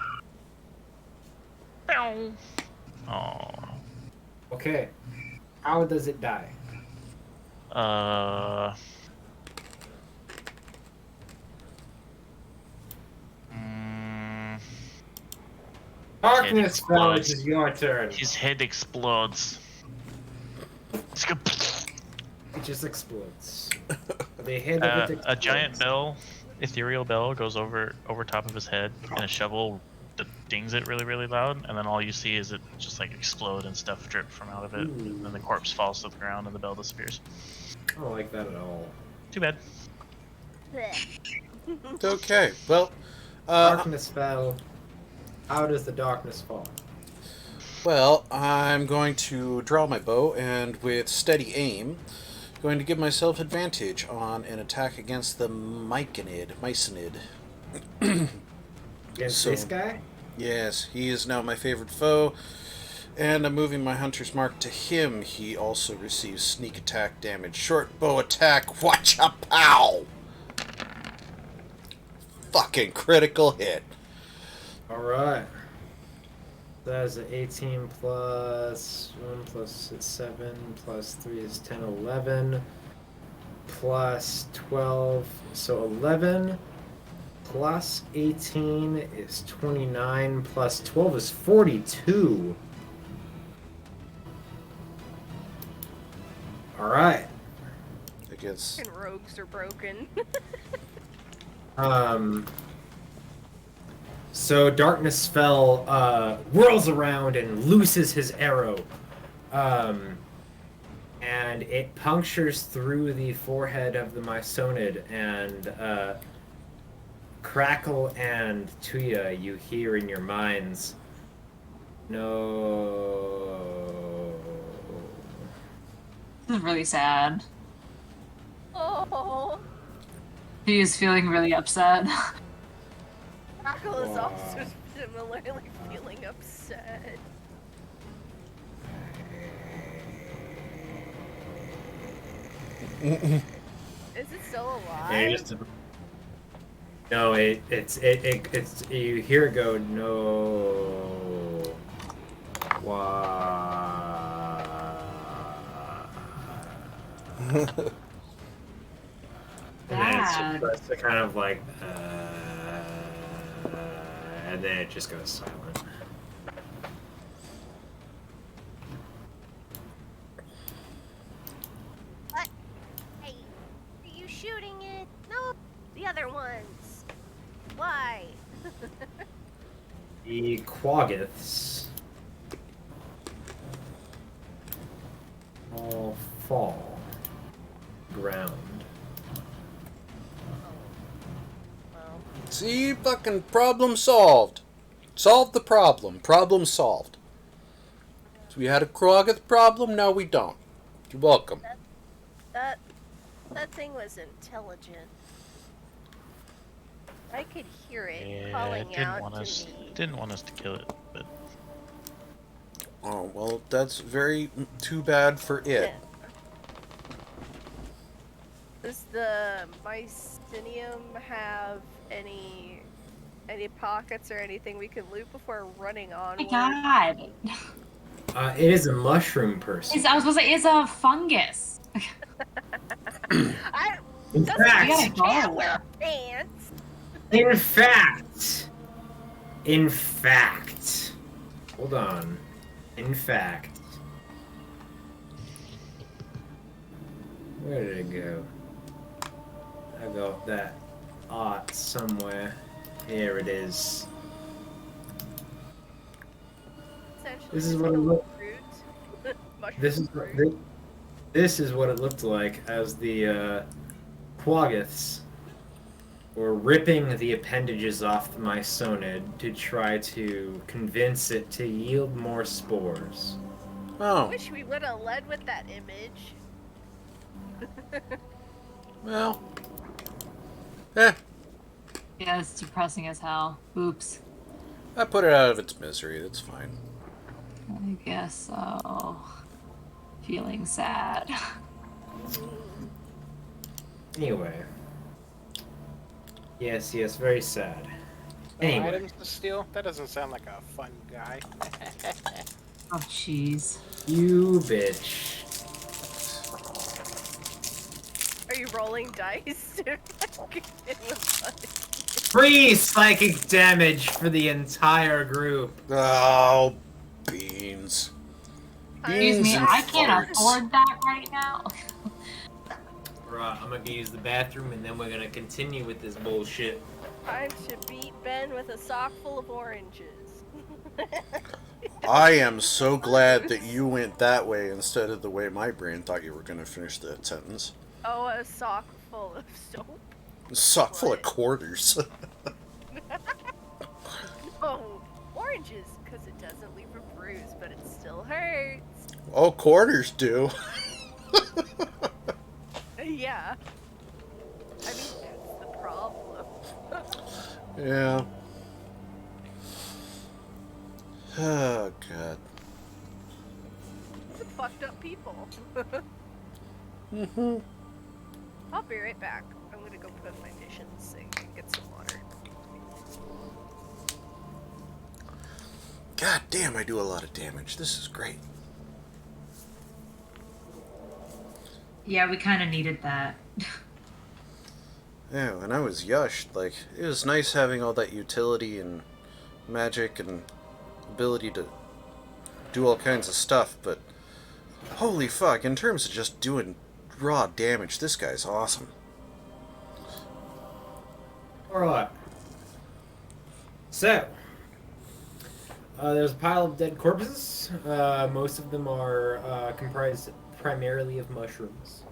Bow. Oh. Okay. How does it die? Darkness spell, it is your turn. His head explodes. It just explodes. The head of it explodes. A giant bell, ethereal bell, goes over top of his head, and a shovel dings it really, really loud, and then all you see is it just like explode and stuff drip from out of it, and then the corpse falls to the ground and the bell disappears. I don't like that at all. Too bad. Okay, well, Darkness spell. How does the darkness fall? well, I'm going to draw my bow, and with steady aim, going to give myself advantage on an attack against the Myconid. Against So- this guy? Yes, he is now my favorite foe, and I'm moving my hunter's mark to him. He also receives sneak attack damage. Short bow attack, watcha pow! Fucking critical hit. Alright. That's an 18 plus 1 plus 7 plus 3 is 10, 11 plus 12, so 11 plus 18 is 29 plus 12 is 42. Alright. Against And rogues are broken. So Darkness Spell whirls around and looses his arrow. And it punctures through the forehead of the Mysonid, and Crackle and Tuya, you hear in your minds, no. This is really sad. Oh, He is feeling really upset. Crackle is also similarly feeling upset. Is it still And alive? no, it's you hear it go no. Wah. And then it's Bad. supposed to kind of like, and then it just goes silent. What? Hey, are you shooting it? No, the other ones. Why? The Quaggoths all fall ground. Well, See, fucking problem solved. Solved the problem. Problem solved. So we had a Krogoth problem, now we don't. You're welcome. that thing was intelligent. I could hear it Yeah, calling out to me. didn't want us to kill it, but Oh, well, that's very too bad for it. Does the mycelium have any pockets or anything we can loot before running Oh onward? my god. It is a mushroom person. I was supposed to say, it's a fungus. I In doesn't fact, mean you gotta can't go. wear pants. in fact, hold on. In fact, where did it go? I got that art somewhere. Here it is. Essentially, This is just what it kill look- fruit. Mushroom This is fruit. this is what it looked like as the Quaggoths were ripping the appendages off my sonid to try to convince it to yield more spores. Oh, Wish we would have led with that image. well. Eh, Yeah, it's depressing as hell. Oops. I put it out of its misery, that's fine. I guess so. Feeling sad. Anyway. Yes, very sad. Anyway. Items to steal? That doesn't sound like a fun guy. Oh, jeez. You bitch. Are you rolling dice? It was funny. Free psychic damage for the entire group. Oh, beans. Excuse me, and I can't farts. afford that right now. Bruh, I'm gonna use the bathroom and then we're gonna continue with this bullshit. Time to beat Ben with a sock full of oranges. I am so glad that you went that way instead of the way my brain thought you were going to finish that sentence. Oh, a sock full of soap? A sock full of What? quarters. Oh, oranges, because it doesn't leave a bruise, but it still hurts. Oh, quarters do. Yeah. I mean, that's the problem. Yeah. Oh, God. Fucked up people. Mm-hmm. I'll be right back. I'm gonna go put my dish in the sink and get some water. God damn, I do a lot of damage. This is great. Yeah, we kind of needed that. Yeah, when I was yushed, like, it was nice having all that utility and magic and ability to do all kinds of stuff, but holy fuck, in terms of just doing raw damage, this guy's awesome. Alright. So, there's a pile of dead corpses. Most of them are comprised primarily of mushrooms.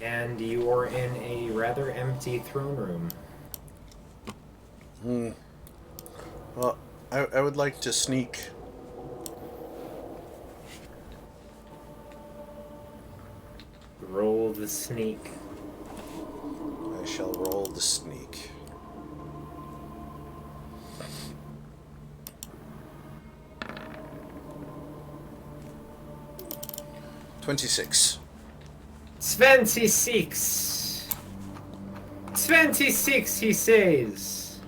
And you are in a rather empty throne room. Well, I would like to sneak. Roll the sneak. I shall roll the sneak. 26. 26. 26, he says.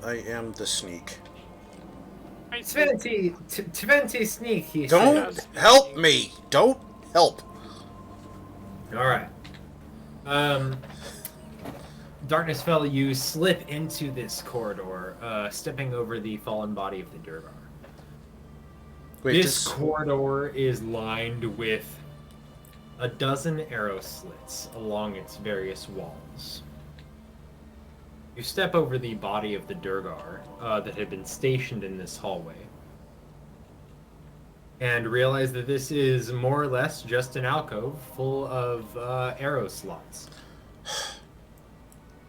I am the sneak. 20 sneak, he Don't says. help me! Don't help! Alright. Darkness Fell, you slip into this corridor, stepping over the fallen body of the Durgar. Wait, This corridor is lined with a dozen arrow slits along its various walls. You step over the body of the Durgar that had been stationed in this hallway and realize that this is more or less just an alcove full of arrow slots.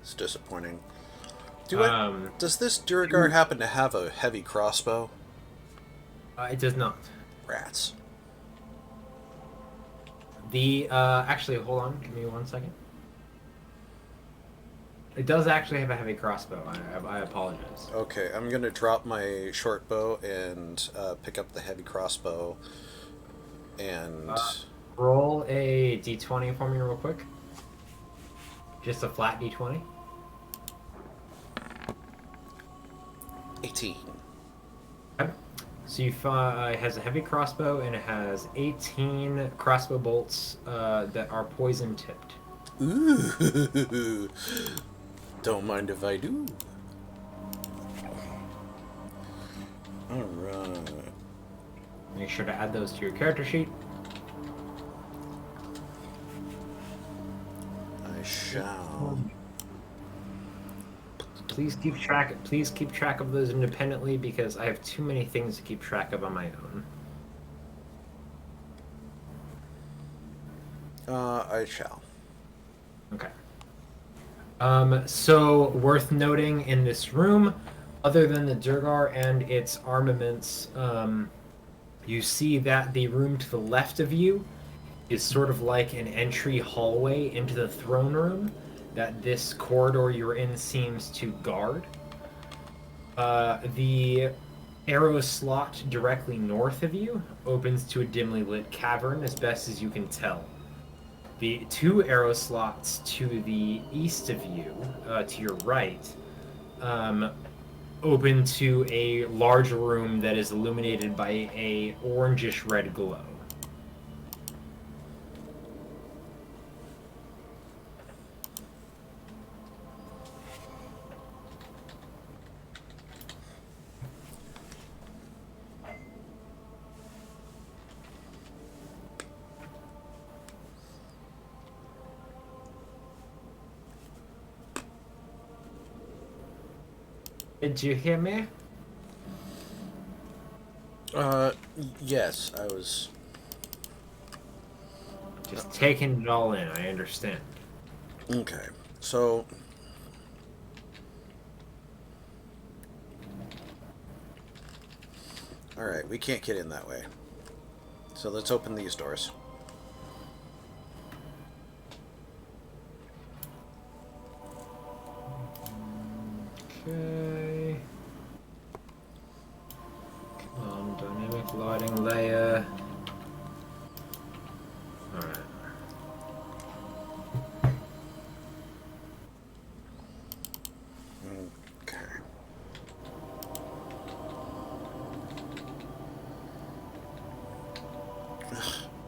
It's disappointing. Does this Durgar happen to have a heavy crossbow? It does not. Rats. Actually, hold on, give me 1 second. It does actually have a heavy crossbow. I apologize. Okay, I'm gonna drop my short bow and pick up the heavy crossbow and... Roll a d20 for me real quick. Just a flat d20. 18. Okay. So it has a heavy crossbow and it has 18 crossbow bolts that are poison tipped. Ooh. Don't mind if I do. Alright. Make sure to add those to your character sheet. I shall. Please keep track of those independently because I have too many things to keep track of on my own. I shall. Okay. So worth noting in this room, other than the Durgar and its armaments, you see that the room to the left of you is sort of like an entry hallway into the throne room that this corridor you're in seems to guard. The arrow slot directly north of you opens to a dimly lit cavern as best as you can tell. The two arrow slots to the east of you, to your right, open to a large room that is illuminated by a orangish red glow. Did you hear me? Yes, I was... Just taking it all in, I understand. Okay, so... Alright, we can't get in that way. So let's open these doors. Okay. Come on, dynamic lighting layer. Alright. Okay.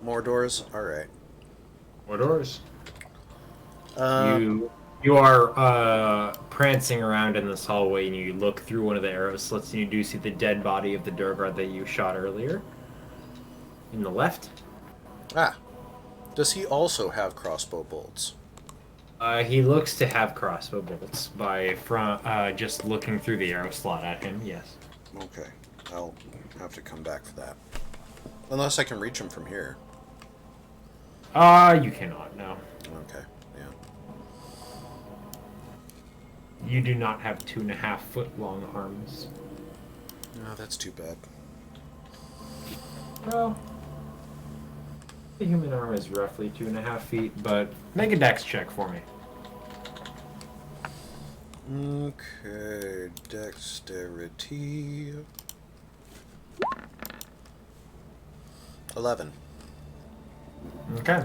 More doors? Alright. More doors. Um, You are prancing around in this hallway and you look through one of the arrow slits and you do see the dead body of the Durgar that you shot earlier. In the left. Does he also have crossbow bolts? He looks to have crossbow bolts just looking through the arrow slot at him, yes. Okay, I'll have to come back for that. Unless I can reach him from here. You cannot, no. Okay, yeah. You do not have 2.5 foot long arms. No, that's too bad. Well, the human arm is roughly 2.5 feet, but make a dex check for me. Okay, dexterity. 11. Okay.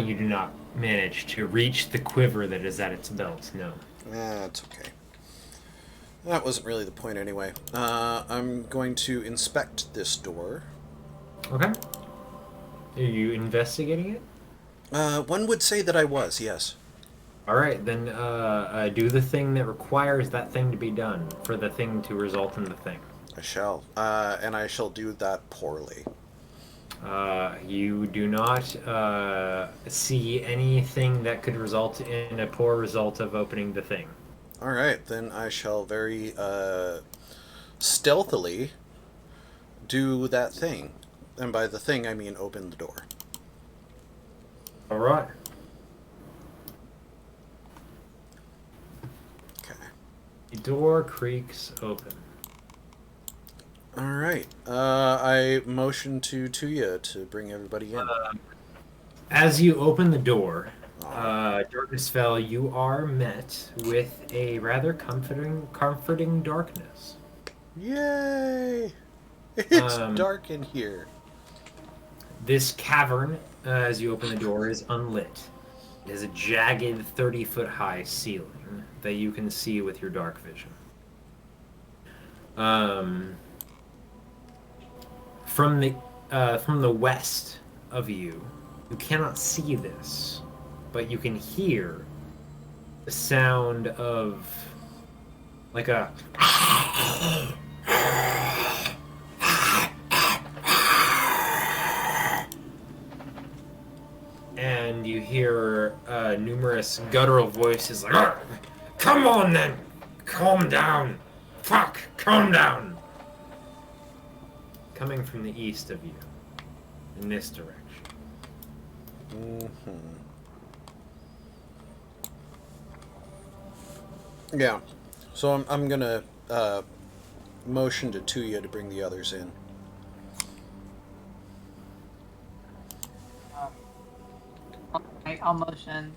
You do not manage to reach the quiver that is at its belt, no. That's okay. That wasn't really the point anyway. I'm going to inspect this door. Okay. Are you investigating it? One would say that I was, yes. Alright, then do the thing that requires that thing to be done for the thing to result in the thing. I shall. And I shall do that poorly. You do not see anything that could result in a poor result of opening the thing. Alright, then I shall very stealthily do that thing. And by the thing, I mean open the door. Alright. Okay. The door creaks open. Alright. I motion to Tuya to bring everybody in. As you open the door, Darknessfell, you are met with a rather comforting darkness. Yay! It's Um, dark in here. This cavern, as you open the door, is unlit. It has a jagged 30-foot-high ceiling that you can see with your dark vision. From the west of you, you cannot see this, but you can hear the sound of like a and you hear numerous guttural voices like, "Arr! Come on then! Calm down! Fuck! Calm down!" Coming from the east of you, in this direction. Yeah. So I'm gonna motion to Tuya to bring the others in. I'll motion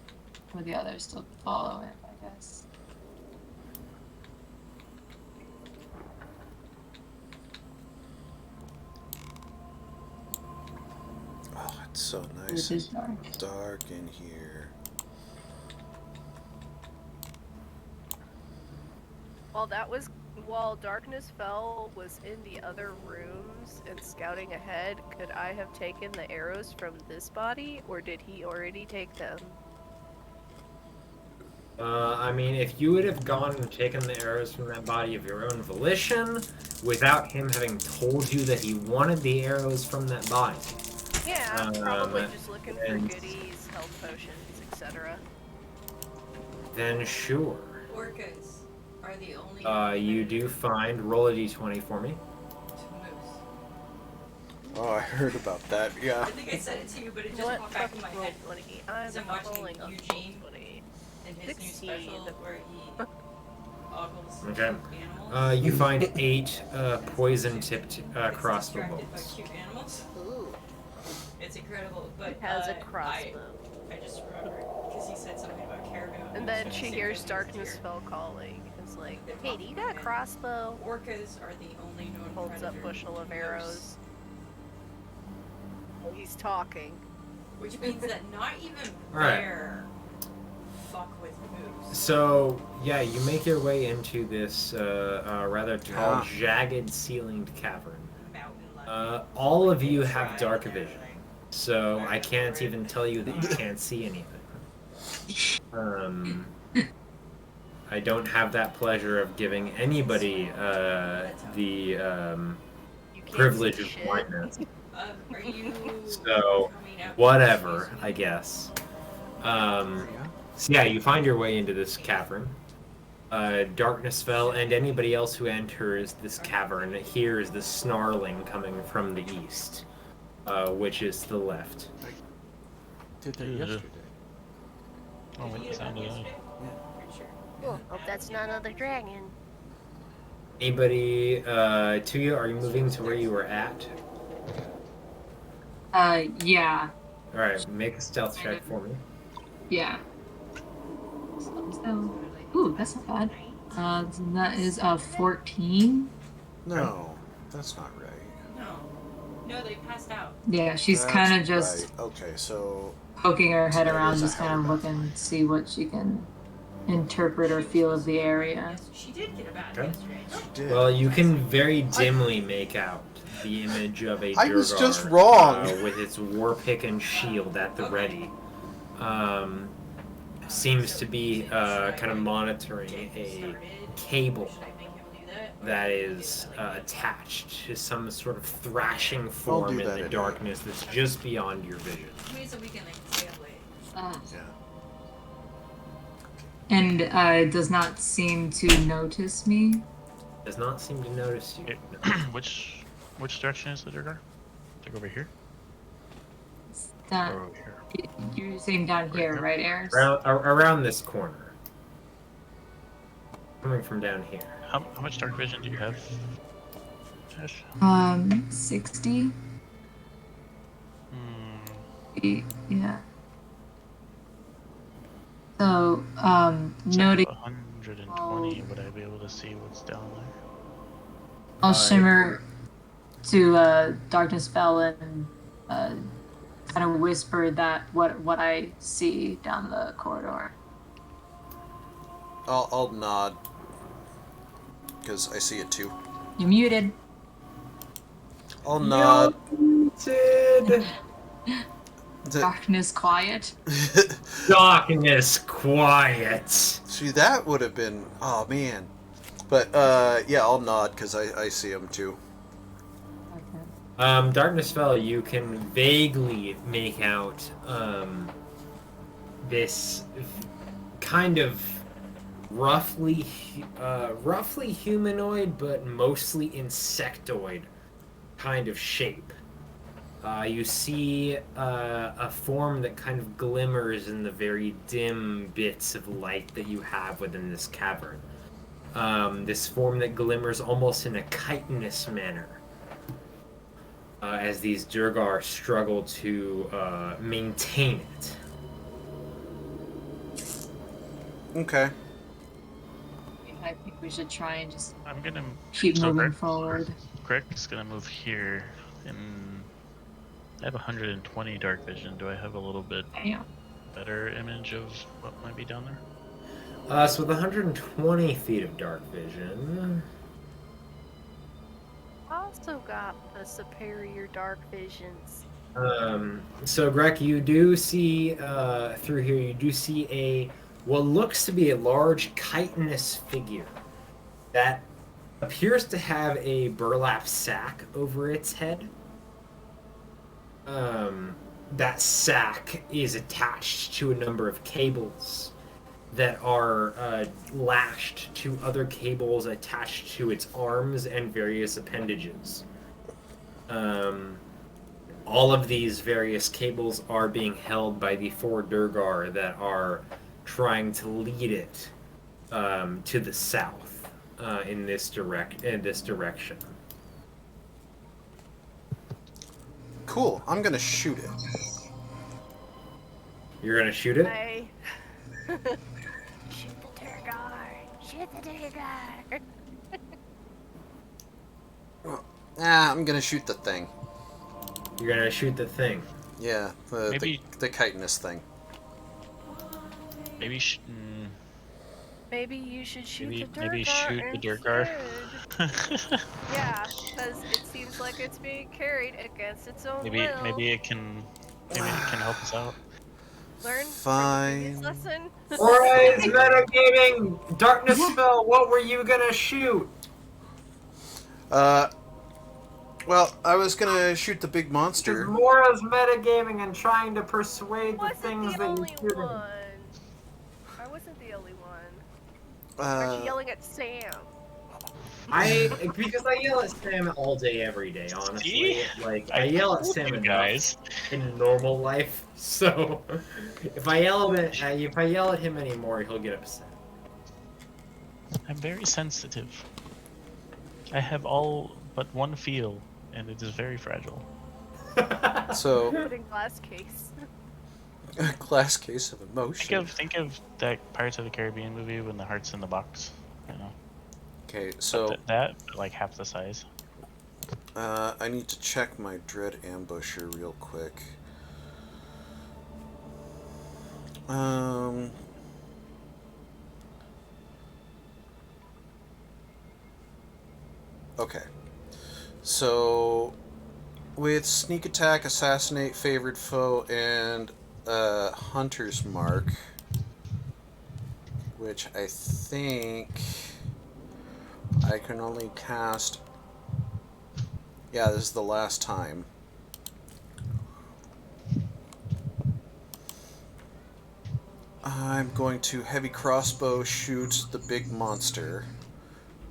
for the others to follow it, I guess. Oh, it's so nice. It is dark. Dark in here. While darkness fell was in the other rooms and scouting ahead, could I have taken the arrows from this body, or did he already take them? I mean, if you would have gone and taken the arrows from that body of your own volition, without him having told you that he wanted the arrows from that body. Yeah, I'm probably just looking for and- goodies, health potions, etc. Then sure. Orcas are the only. You do find, roll a d20 for me. Moose. Oh, I heard about that. Yeah. I think I said it to you, but it You just know what? popped back in Fuck my roll head. 20. Because I'm watching rolling a Eugene 20. and his new 16. special where he ogles Okay. animals. You find 8 poison-tipped Gets crossbow distracted by bolts. cute animals. Ooh, It's incredible, but he has a crossbow. I just remembered because he said something about caribou. And then she hears darkness fell calling. It's like, hey, do you got a crossbow? Orcas are the only known Holds up predator bushel of who arrows. Oh, he's talking. Which means that not even Alright. bear fuck with moose. So, yeah, you make your way into this rather tall, jagged ceilinged cavern. Mountain All of you have dark vision, so I can't even tell you that you can't see anything. I don't have that pleasure of giving anybody the You can't privilege see of shit. blindness. Are you So, coming out? whatever, I guess. So yeah, you find your way into this cavern. Darkness fell, and anybody else who enters this cavern hears the snarling coming from the east, which is to the left. Did that Yeah. yesterday. Oh, what the sound of that? Pretty sure. Cool. Hope that's not another dragon. Anybody, Tuya, are you moving to where you were at? Yeah. Alright, make a stealth check for me. Yeah. So, ooh, that's not bad. So that is a 14. No, that's not right. No. No, they passed out. Yeah, she's That's kind of just right. Okay, so poking her head So it around, is a just kind of Howard looking to see what she can interpret or feel of the area. Yes, she did get a bath Okay. yesterday. she did. Well, you can very dimly make out the image of a I was just Durgar, wrong. with its war pick and shield at the ready. Seems to be kind of monitoring a cable Should I make him do that? that is attached to some sort of thrashing do form in that the anyway. darkness that's just beyond your vision. Maybe so we can like stay up late. Yeah. And it does not seem to notice me. Does not seem to notice you. Which direction is the Durgar? Like over here? That Or over here? you're saying down here, right, Eris? Around this corner. Coming from down here. How much dark vision do you have, Ash? 60. Yeah. So, noting. 120. Would I be able to see what's down there? I'll shimmer to darkness spell and kind of whisper that what I see down the corridor. I'll nod because I see it too. You muted. I'll nod. Muted. Darkness quiet. Darkness quiet. See, that would have been. Oh man. But yeah, I'll nod because I see him too. Darkness Fellow, you can vaguely make out this kind of roughly humanoid, but mostly insectoid kind of shape. You see a form that kind of glimmers in the very dim bits of light that you have within this cavern. This form that glimmers almost in a chitinous manner. As these Durgar struggle to maintain it. Okay. I think we should try and just I'm gonna keep so moving Greg- forward. Greg's gonna move here, and I have 120 dark vision. Do I have a little bit Yeah. better image of what might be down there? So with 120 feet of dark vision, Also got the superior dark visions. so Greg, you do see through here. You do see what looks to be a large chitinous figure that appears to have a burlap sack over its head. That sack is attached to a number of cables that are lashed to other cables attached to its arms and various appendages. All of these various cables are being held by the 4 Durgar that are trying to lead it to the south in this direction. Cool. I'm gonna shoot it. You're gonna shoot it? I shoot the Durgar. Shoot the Durgar. I'm gonna shoot the thing. You're gonna shoot the thing. Yeah, the chitinous thing. Maybe Maybe you should shoot maybe the Durgar. maybe shoot the Durgar. instead. Yeah, because it seems like it's being carried against its own will. maybe it can help us out. Learn Fine. from the previous lesson. Alright, metagaming! Darkness spell, what were you gonna shoot? Well, I was gonna shoot the big Because monster. Mora's metagaming and trying to persuade the wasn't things the that only you're shooting. one. I wasn't the only one. Aren't you yelling at Sam? Because I yell at Sam all day, every day, honestly. See? Like, I yell at told Sam you enough guys. in normal life, so if I yell at him anymore, he'll get upset. I'm very sensitive. I have all but one feel, and it is very fragile. So, Put in glass case. a glass case of emotion. Think of that Pirates of the Caribbean movie when the heart's in the box. You know, Okay, so that like half the size. I need to check my Dread Ambusher real quick. Okay. So, with Sneak Attack, Assassinate, Favored Foe, and Hunter's Mark, which I think I can only cast... Yeah, this is the last time. I'm going to Heavy Crossbow shoot the big monster,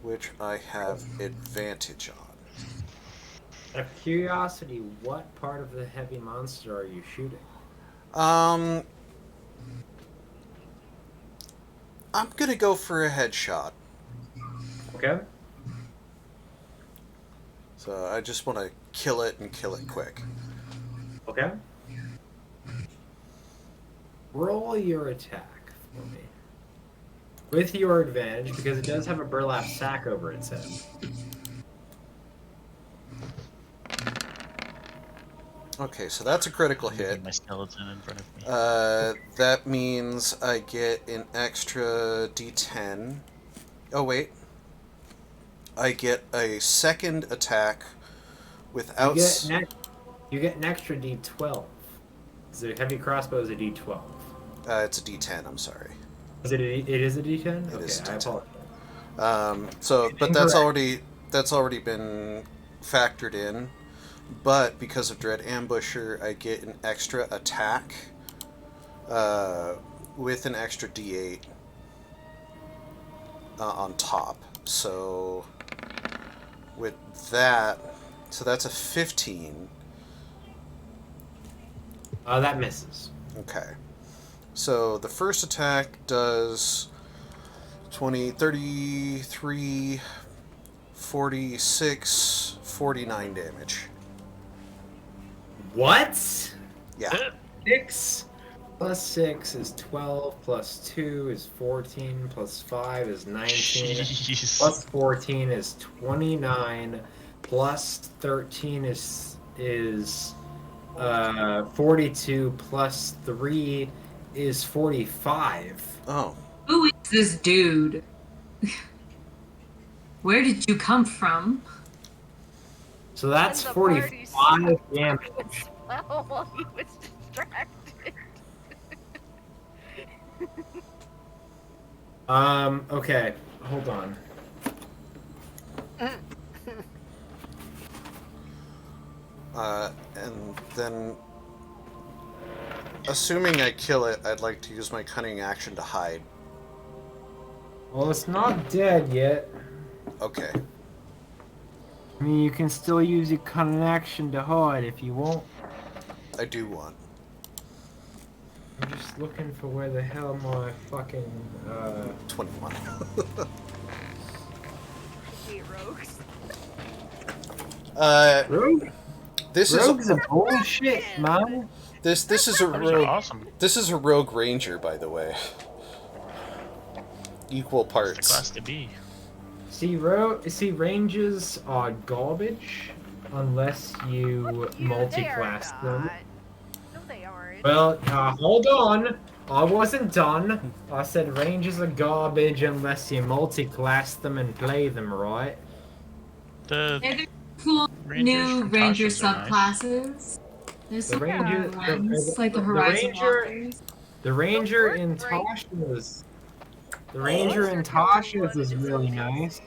which I have advantage on. Out of curiosity, what part of the heavy monster are you shooting? I'm gonna go for a headshot. Okay. So I just want to kill it and kill it quick. Okay. Roll your attack for me. With your advantage, because it does have a burlap sack over its head. Okay, so that's a critical hit. My skeleton in front of me. That means I get an extra D10. Oh, wait. I get a second attack without... You get an extra D12. So the heavy crossbow is a D12. It's a D10, I'm sorry. Is it is a D10? It is a I D10. apologize. But that's already been factored in. But because of Dread Ambusher, I get an extra attack with an extra D8 on top. So with that, so that's a 15. That misses. Okay. So the first attack does 20, 33, 46, 49 damage. What? Yeah. 6 plus 6 is 12, plus 2 is 14, plus 5 is 19, Jeez. plus 14 is 29, plus 13 is 42, plus 3 is 45. Oh. Who is this dude? Where did you come from? So that's And the 45 party's damage. Well, while he was distracted. Okay, hold on. And then, assuming I kill it, I'd like to use my cunning action to hide. Well, it's not dead yet. Okay. I mean, you can still use your cunning action to hide if you want. I do want. I'm just looking for where the hell my fucking, 21. Hate rogues. Rogue? This Rogue's is a bullshit, man. this is a Those are rogue. awesome. This is a rogue ranger, by the way. Equal It's the parts. class to be. See, ranges are garbage unless you multi-class them. No, they aren't. Well, hold on. I wasn't done. I said ranges are garbage unless you multi-class them and play them right. The There's cool Rangers new from Ranger Tasha's are nice. subclasses. There's The some Ranger- cool ones, like the the Horizon Ranger- Walkers. The Ranger work in rate- Tasha's. The Ranger in Tasha's is really nice.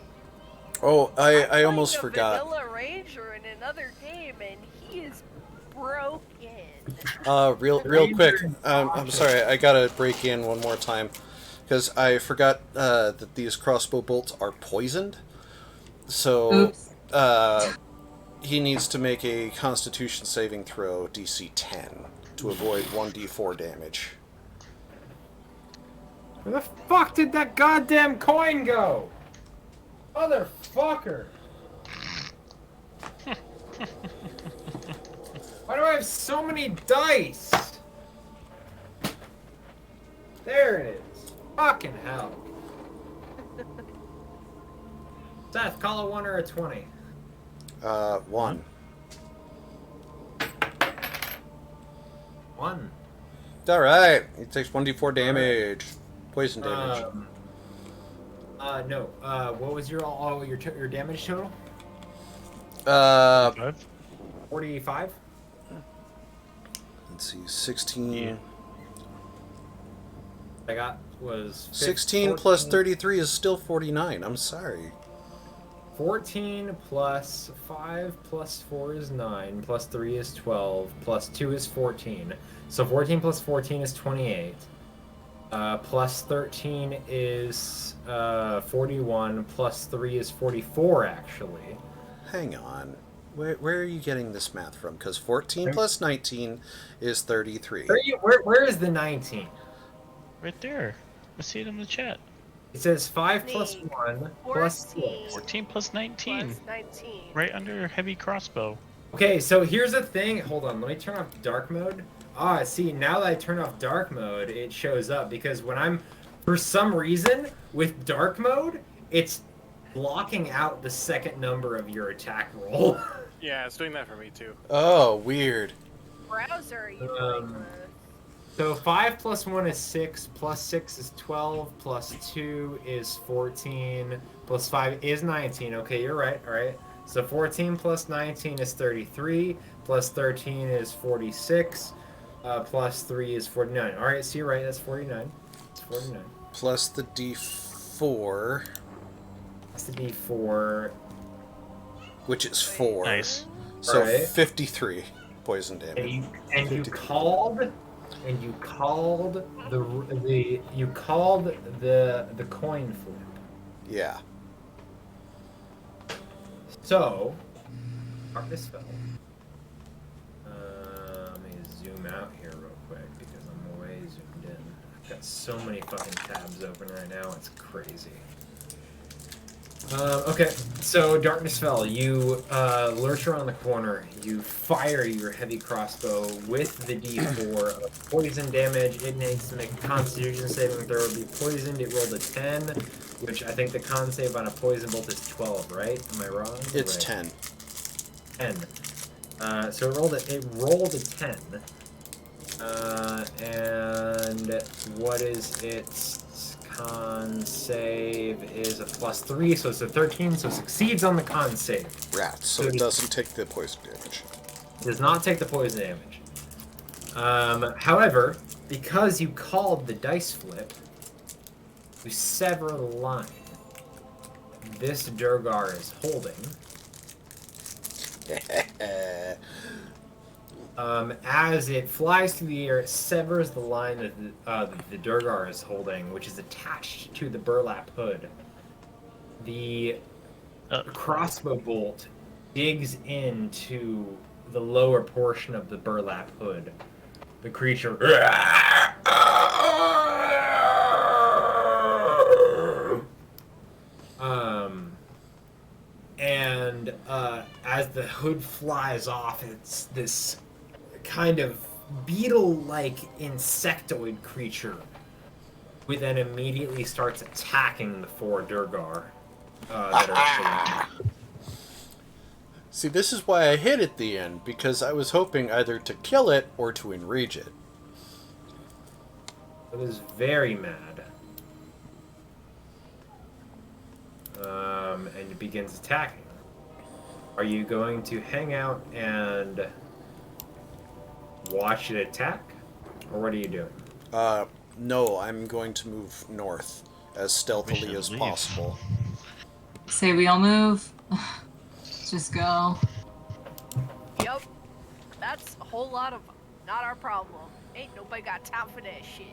Oh, I I'm almost playing a forgot. Vanilla Ranger in another game, and he is broken. Real quick. Ranger in I'm Tasha. sorry. I gotta break in one more time because I forgot that these crossbow bolts are poisoned. So Oops. he needs to make a Constitution saving throw DC 10 to avoid 1d4 damage. Where the fuck did that goddamn coin go? Motherfucker! Why do I have so many dice? There it is. Fucking hell. Seth, call a 1 or a 20. 1. 1. Alright. He takes 1d4 damage. Poison damage. No. What was your your damage total? 5? 45. Let's see. 16. Yeah. I got was 16 plus 33 is still 49. I'm sorry. 14 plus 5 plus 4 is 9, plus 3 is 12, plus 2 is 14. So 14 plus 14 is 28. Plus 13 is 41, plus 3 is 44, actually. Hang on. Where are you getting this math from? Because 14 plus 19 is 33. Where is the 19? Right there. I see it in the chat. It says 5 plus 1 plus 14 6. 14 plus 19. plus 19. Right under heavy crossbow. Okay, so here's the thing. Hold on, let me turn off dark mode. Ah, see, now that I turn off dark mode, it shows up because when I'm, for some reason, with dark mode, it's blocking out the second number of your attack roll. Yeah, it's doing that for me too. Oh, weird. Browser are you playing with? So 5 plus 1 is 6, plus 6 is 12, plus 2 is 14, plus 5 is 19. Okay, you're right, alright. So 14 plus 19 is 33, plus 13 is 46, plus 3 is 49. Alright, so you're right, that's 49. It's 49. Plus the d4, That's the d4. which is 4. Nice. So Right. 53 poison damage. And you called the coin flip. Yeah. So, darkness fell. Let me zoom out here real quick because I'm way zoomed in. I've got so many fucking tabs open right now, it's crazy. Okay, so darkness fell. You lurch around the corner. You fire your heavy crossbow with the d4 of poison damage. It needs to make a Constitution saving throw. Be poisoned. It rolled a 10, which I think the con save on a poison bolt is 12. Right? Am I wrong? It's Right. 10. 10. So it rolled a 10. And what is its con save is a plus 3, so it's a 13, so it succeeds on the con save. Rats, so it doesn't take the poison damage. Does not take the poison damage. However, because you called the dice flip, you sever the line this Durgar is holding. As it flies through the air, it severs the line that the Durgar is holding, which is attached to the burlap hood. The crossbow bolt digs into the lower portion of the burlap hood. The creature as the hood flies off, it's this kind of beetle-like insectoid creature who then immediately starts attacking the 4 Durgar that are See, this is why I hit at the end, because I was hoping either to kill it or to enrage it. It is very mad. And it begins attacking. Are you going to hang out and watch it attack? Or what are you doing? No, I'm going to move north as stealthily should as leave. possible. Say we all move. Just go. Yep. That's a whole lot of not our problem. Ain't nobody got time for that shit.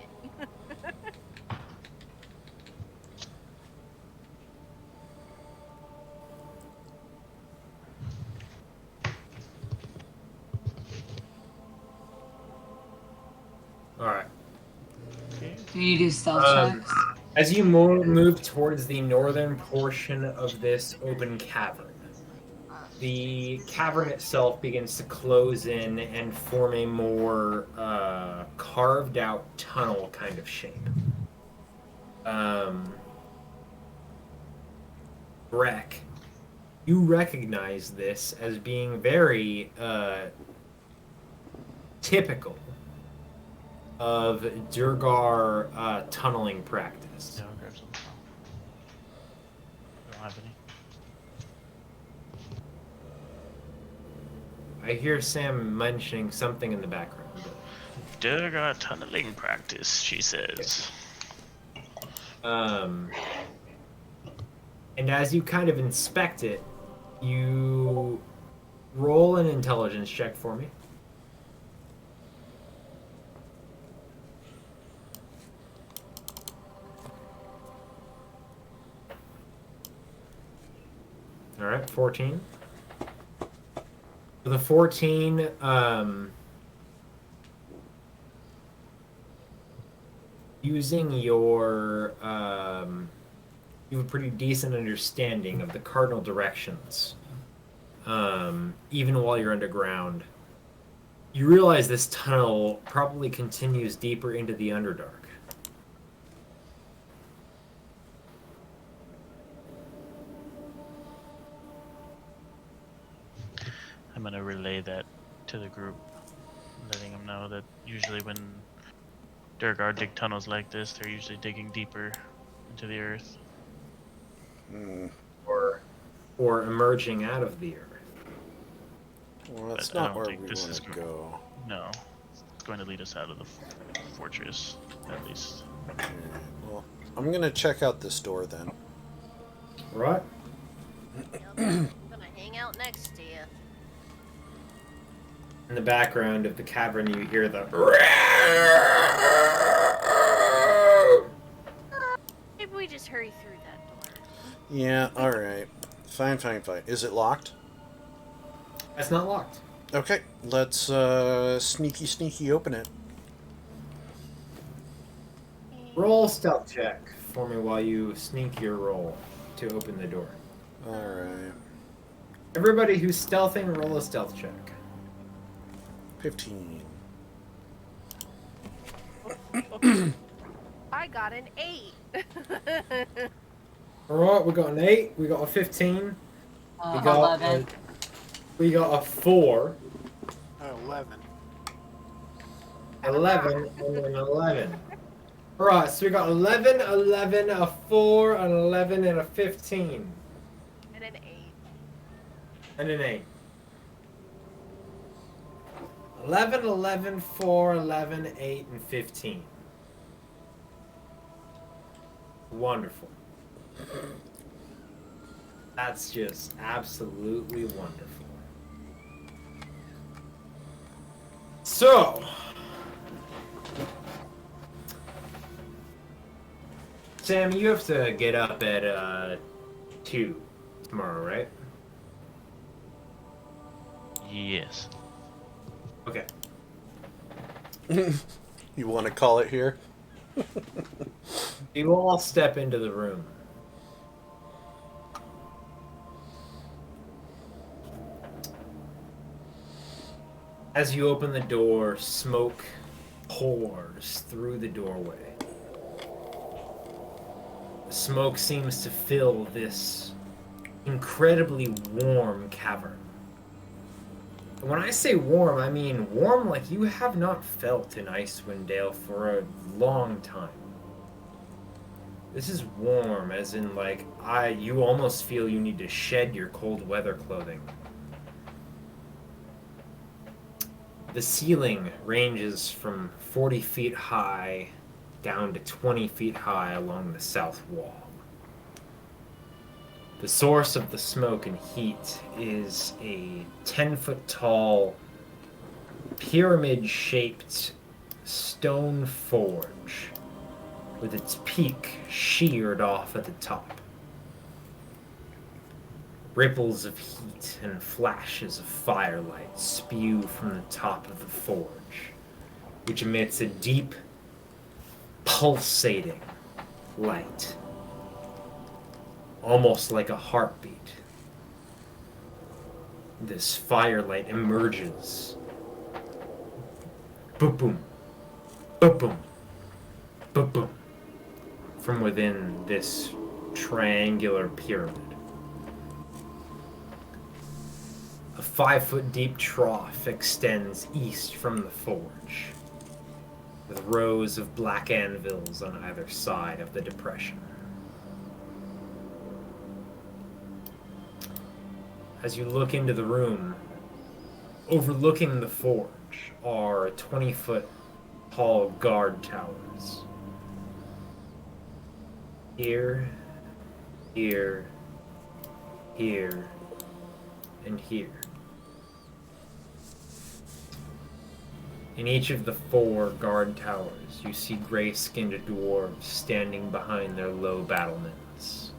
Alright. Can you do stealth checks? As you move towards the northern portion of this open cavern, the cavern itself begins to close in and form a more carved out tunnel kind of shape. Breck, You recognize this as being very typical of Durgar tunneling practice. Yeah, I'll grab some. I don't have any. I hear Sam mentioning something in the background. Durga tunneling practice, she says. And as you kind of inspect it, you roll an intelligence check for me. All right, 14. For the 14, using your, you have a pretty decent understanding of the cardinal directions, even while you're underground. You realize this tunnel probably continues deeper into the Underdark. I'm gonna relay that to the group, letting them know that usually when Durgar dig tunnels like this, they're usually digging deeper into the earth. Or emerging out of the earth. Well, that's But I not don't where think we this want is to go. No, it's going to lead us out of the fortress, at least. Okay, well, I'm going to check out this door then. Right? I'm gonna hang out next to you. In the background of the cavern, you hear the. Maybe we just hurry through that door. Yeah, alright. Fine. Is it locked? That's not locked. Okay, let's sneaky open it. Roll stealth check for me while you sneak your roll to open the door. Alright. Everybody who's stealthing, roll a stealth check. 15. I got an 8. Alright, we got an 8, we got a 15, we got 11. we got a 4, 11. 11, and an 11. Alright, so we got 11, 11, a 4, an 11, and a 15. And an 8. And an 8. 11, 11, 4, 11, 8, and 15. Wonderful. That's just absolutely wonderful. So, Sam, you have to get up at 2 tomorrow, right? Yes. Okay. You want to call it here? You all step into the room. As you open the door, smoke pours through the doorway. The smoke seems to fill this incredibly warm cavern. And when I say warm, I mean warm like you have not felt in Icewind Dale for a long time. This is warm, as in like you almost feel you need to shed your cold weather clothing. The ceiling ranges from 40 feet high down to 20 feet high along the south wall. The source of the smoke and heat is a 10-foot tall, pyramid-shaped stone forge with its peak sheared off at the top. Ripples of heat and flashes of firelight spew from the top of the forge, which emits a deep, pulsating light, almost like a heartbeat. This firelight emerges. Boom, boom, boom, boom, boom, boom, from within this triangular pyramid. A 5-foot deep trough extends east from the forge, with rows of black anvils on either side of the depression. As you look into the room, overlooking the forge are 20-foot tall guard towers. Here, here, here, and here. In each of the 4 guard towers, you see gray-skinned dwarves standing behind their low battlements.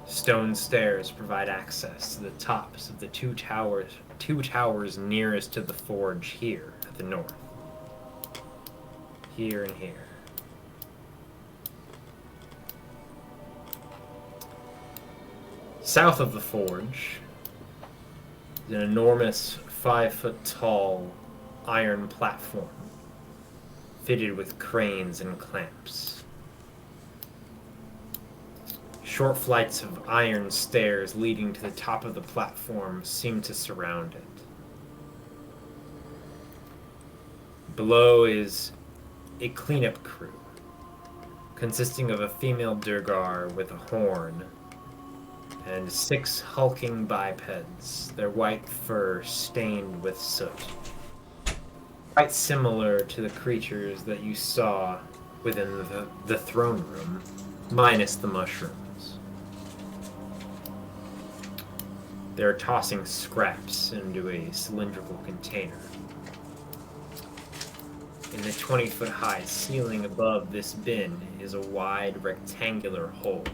Stone stairs provide access to the tops of the two towers nearest to the forge here at the north. Here and here. South of the forge is an enormous 5-foot tall iron platform fitted with cranes and clamps. Short flights of iron stairs leading to the top of the platform seem to surround it. Below is a cleanup crew, consisting of a female Durgar with a horn and 6 hulking bipeds, their white fur stained with soot. Quite similar to the creatures that you saw within the throne room, minus the mushrooms. They're tossing scraps into a cylindrical container. In the 20-foot high ceiling above this bin is a wide rectangular hole.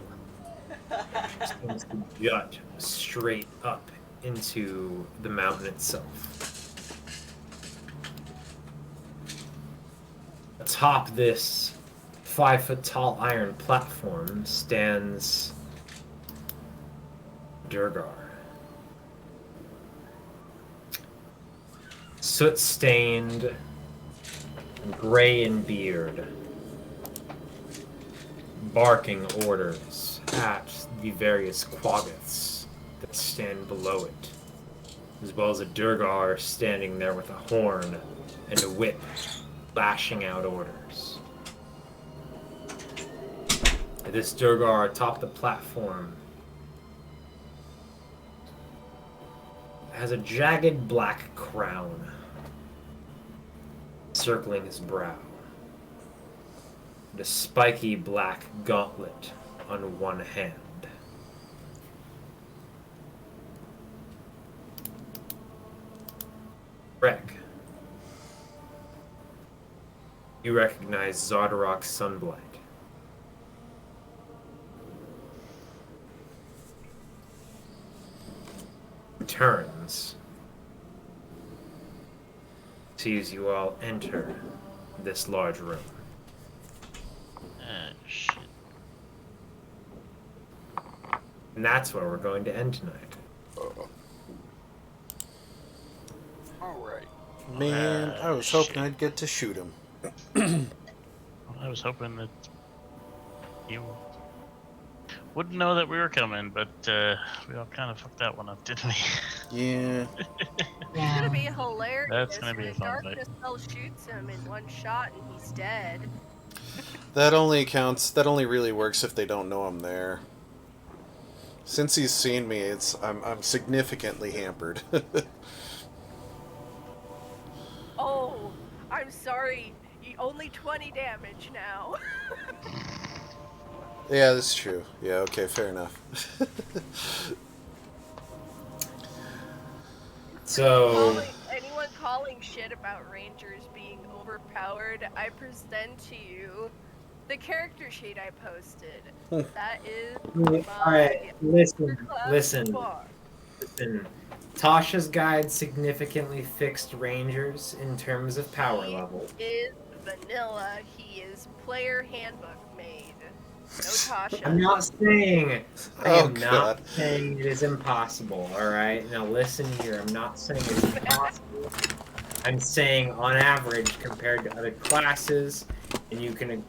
It seems to jut straight up into the mountain itself. Atop this 5-foot tall iron platform stands Durgar. Soot-stained, gray in beard, barking orders at the various quaggoths that stand below it, as well as a Durgar standing there with a horn and a whip, lashing out orders. This Durgar atop the platform has a jagged black crown circling his brow, and a spiky black gauntlet on one hand. Rek, you recognize Zardarok Sunblight. Turns, sees you all enter this large room. Shit. And that's where we're going to end tonight. Alright. Man, I was hoping I'd get to shoot him. I was hoping that you wouldn't know that we were coming, but we all kind of fucked that one up, didn't we? Yeah. It's gonna be hilarious. That's gonna be a when fun Darkness Spell shoots him in one shot and he's dead. That only counts. That only really works if they don't know I'm there. Since he's seen me, I'm significantly hampered. Oh, I'm sorry. Only 20 damage now. Yeah, that's true. Yeah, okay, fair enough. So, Anyone calling shit about Rangers being overpowered, I present to you the character sheet I posted. That is my alright, listen. bar. Listen. Tasha's guide significantly fixed Rangers in terms of power level. He is vanilla. He is player handbook made. No Tasha. I'm not saying. I Oh, am not God. saying it is impossible. All right. Now listen here. I'm not saying it's impossible. I'm saying on average compared to other classes, and you can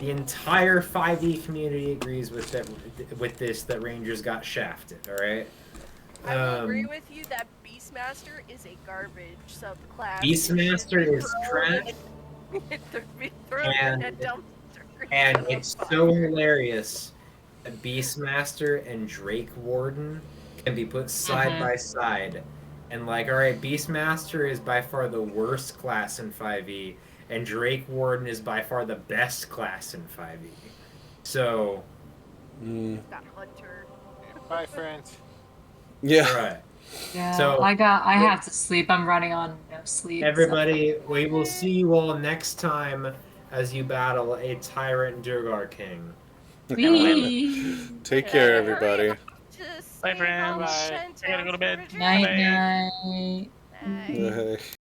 The entire 5e community agrees with that Rangers got shafted. All right. I will agree with you that Beastmaster is a garbage subclass. Beastmaster It is should trash, be thrown in a and dumpster. and instead of it's fire. so hilarious that Beastmaster and Drake Warden can be put side by side, and like, all right, Beastmaster is by far the worst class in 5e, and Drake Warden is by far the best class in 5e. So, Got Hunter. Bye, friends. Yeah. right. Yeah, So I have to sleep. I'm running on no sleep. everybody, we will see you all next time as you battle a Tyrant Durgar King. So. Whee! Take care, Hurry everybody. up to Bye, save friends. all the Bye. Shen I gotta go to Town bed. villagers. Night Bye. night. Bye. Bye.